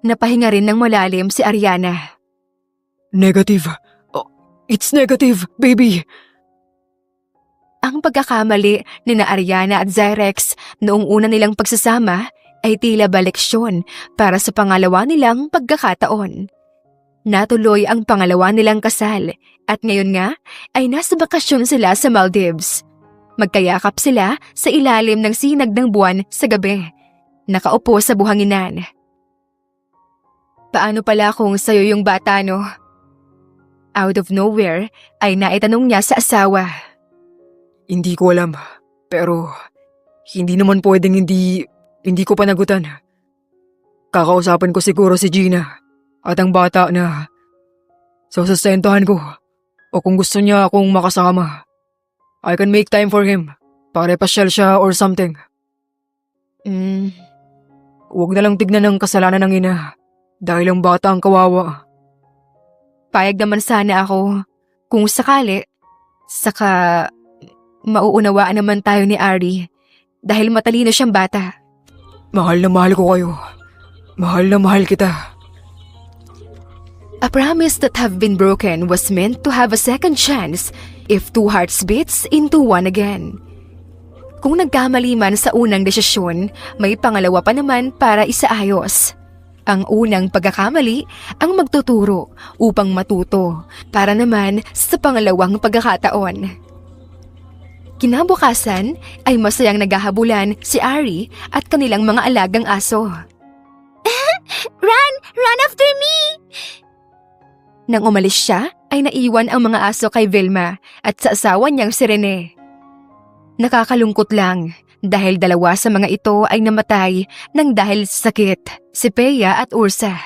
Napahinga rin ng malalim si Ariana. Negative. Oh, it's negative, baby. Ang pagkakamali ni na Ariana at Zyrex noong una nilang pagsasama ay tila baleksyon para sa pangalawa nilang pagkakataon. Natuloy ang pangalawa nilang kasal at ngayon nga ay nasa bakasyon sila sa Maldives. Magkayakap sila sa ilalim ng sinag ng buwan sa gabi, nakaupo sa buhanginan. Paano pala kung sa'yo yung bata, no? Out of nowhere ay naitanong niya sa asawa. Hindi ko alam, pero hindi naman pwedeng hindi ko panagutan. Kakausapin ko siguro si Gina at ang bata na susustentuhan ko. O kung gusto niya akong makasama, I can make time for him. Para pasyal siya or something. Huwag na lang tignan ng kasalanan ng ina. Dahil ang bata ang kawawa. Payag naman sana ako kung sakali, saka mauunawaan naman tayo ni Ari dahil matalino siyang bata. Mahal na mahal ko kayo. Mahal na mahal kita. A promise that have been broken was meant to have a second chance if two hearts beats into one again. Kung nagkamali man sa unang desisyon, may pangalawa pa naman para isaayos. Ang unang pagkakamali ang magtuturo upang matuto para naman sa pangalawang pagkakataon. Kinabukasan ay masayang naghahabulan si Ari at kanilang mga alagang aso. Run! Run after me! Nang umalis siya, ay naiwan ang mga aso kay Vilma at sa asawa niyang si Rene. Nakakalungkot lang dahil dalawa sa mga ito ay namatay nang dahil sa sakit, si Peya at Ursa.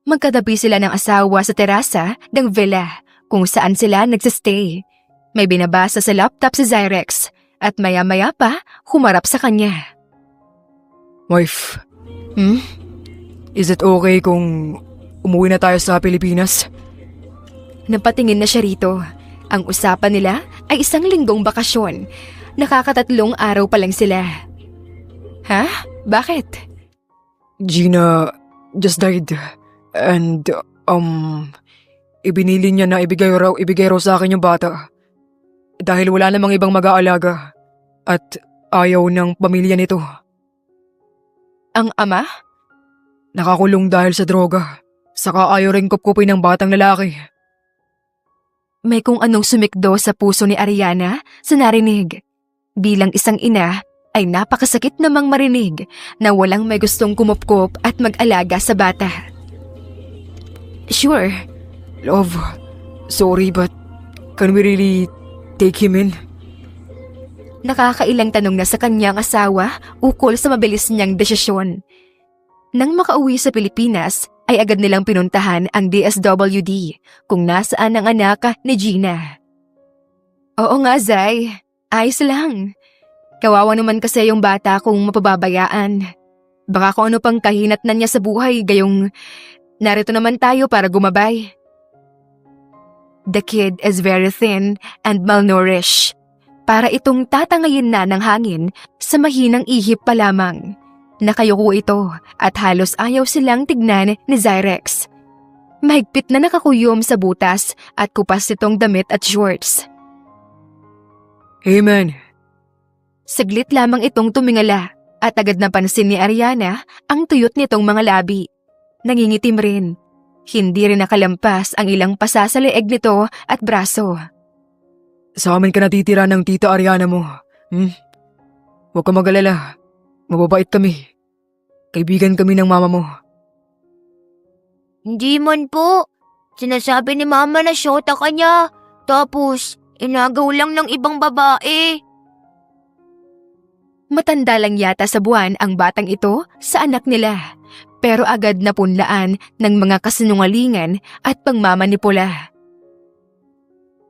Magkatabi sila ng asawa sa terasa ng villa kung saan sila nagsistay. May binabasa sa laptop si Zyrex at maya-maya pa humarap sa kanya. Wife, is it okay kung umuwi na tayo sa Pilipinas? Napatingin na siya rito. Ang usapan nila ay 1 linggong bakasyon. Nakakatatlong araw pa lang sila. Ha? Bakit? Gina just died. And, ibinili niya na ibigay raw sa akin yung bata. Dahil wala namang ibang mag-aalaga. At ayaw ng pamilya nito. Ang ama? Nakakulong dahil sa droga. Saka ayaw rin kupkupin ng batang lalaki. May kung anong sumikdo sa puso ni Ariana sa narinig. Bilang isang ina, ay napakasakit namang marinig na walang may gustong kumupkop at mag-alaga sa bata. Sure. Love, sorry but can we really take him in? Nakakailang tanong na sa kanyang asawa ukol sa mabilis niyang desisyon. Nang makauwi sa Pilipinas, ay agad nilang pinuntahan ang DSWD kung nasaan ang anak ni Gina. Oo nga, Zay. Ayos lang. Kawawa naman kasi yung bata kung mapababayaan. Baka kung ano pang kahinatnan niya sa buhay, gayong narito naman tayo para gumabay. The kid is very thin and malnourished. Para itong tatangayin na ng hangin sa mahinang ihip pa lamang. Nakayuko ito at halos ayaw silang tignan ni Zyrex. Mahigpit na nakakuyom sa butas at kupas itong damit at shorts. Hey man. Saglit lamang itong tumingala at agad napansin ni Ariana ang tuyot nitong mga labi. Nangingitim rin. Hindi rin nakalampas ang ilang pasa sa leeg nito at braso. Sa amin ka natitira ng tita Ariana mo. Huwag ka mag-alala. Mababait kami. Kaibigan kami ng mama mo. Hindi man po. Sinasabi ni Mama na syota ka niya. Tapos, inagaw lang ng ibang babae. Matanda lang yata sa buwan ang batang ito sa anak nila, pero agad napunlaan ng mga kasinungalingan at pangmamanipula.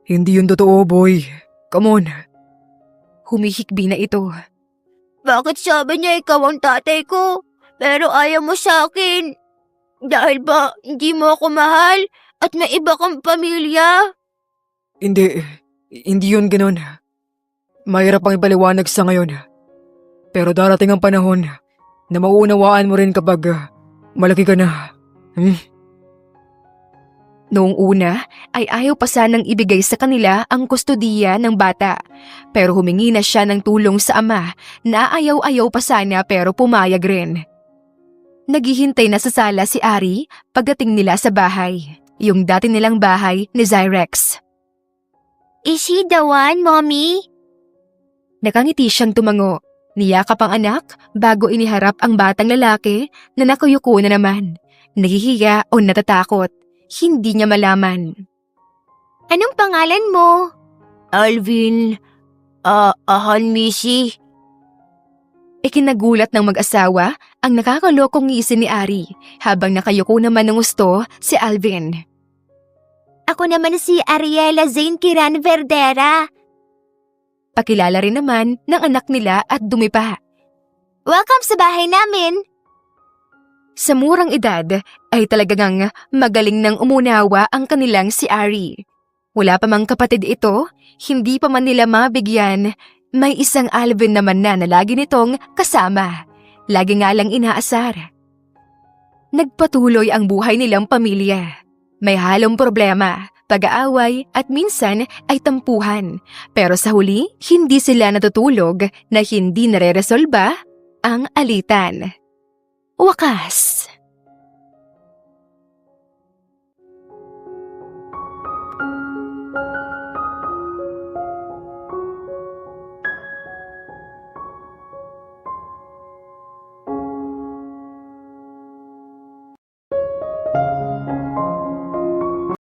Hindi yun totoo, boy. Come on. Humihikbi na ito. Bakit sabi niya ikaw ang tatay ko? Pero ayaw mo sa akin. Dahil ba hindi mo ako mahal at may iba kang pamilya? Hindi yun ganun. Mahirap ang ipaliwanag sa ngayon. Pero darating ang panahon na mauunawaan mo rin kapag malaki ka na. Noong una ay ayaw pa sanang ibigay sa kanila ang kustodiya ng bata, pero humingi na siya ng tulong sa ama na ayaw-ayaw pa sana pero pumayag rin. Naghihintay na sa sala si Ari pagdating nila sa bahay, yung dati nilang bahay ni Zyrex. Is he the one, Mommy? Nakangiti siyang tumango. Niyakap ang anak bago iniharap ang batang lalaki na nakuyuko na naman. Nahihiya o natatakot. Hindi niya malaman. Anong pangalan mo? Alvin. Missy. Ikinagulat ng mag-asawa ang nakakalokong ngisi ni Ari habang nakayuko naman ng gusto si Alvin. Ako naman si Ariela Zane Kiran Verdera. Pakilala rin naman ng anak nila at dumi pa. Welcome sa bahay namin. Sa murang edad ay talagang magaling nang umunawa ang kanilang si Ari. Wala pa mang kapatid ito, hindi pa man nila mabigyan. May isang Alvin naman na lagi nitong kasama. Lagi nga lang inaasar. Nagpatuloy ang buhay nilang pamilya. May halong problema, pag-aaway at minsan ay tampuhan. Pero sa huli, hindi sila natutulog na hindi nare-resolba ang alitan. Wakas,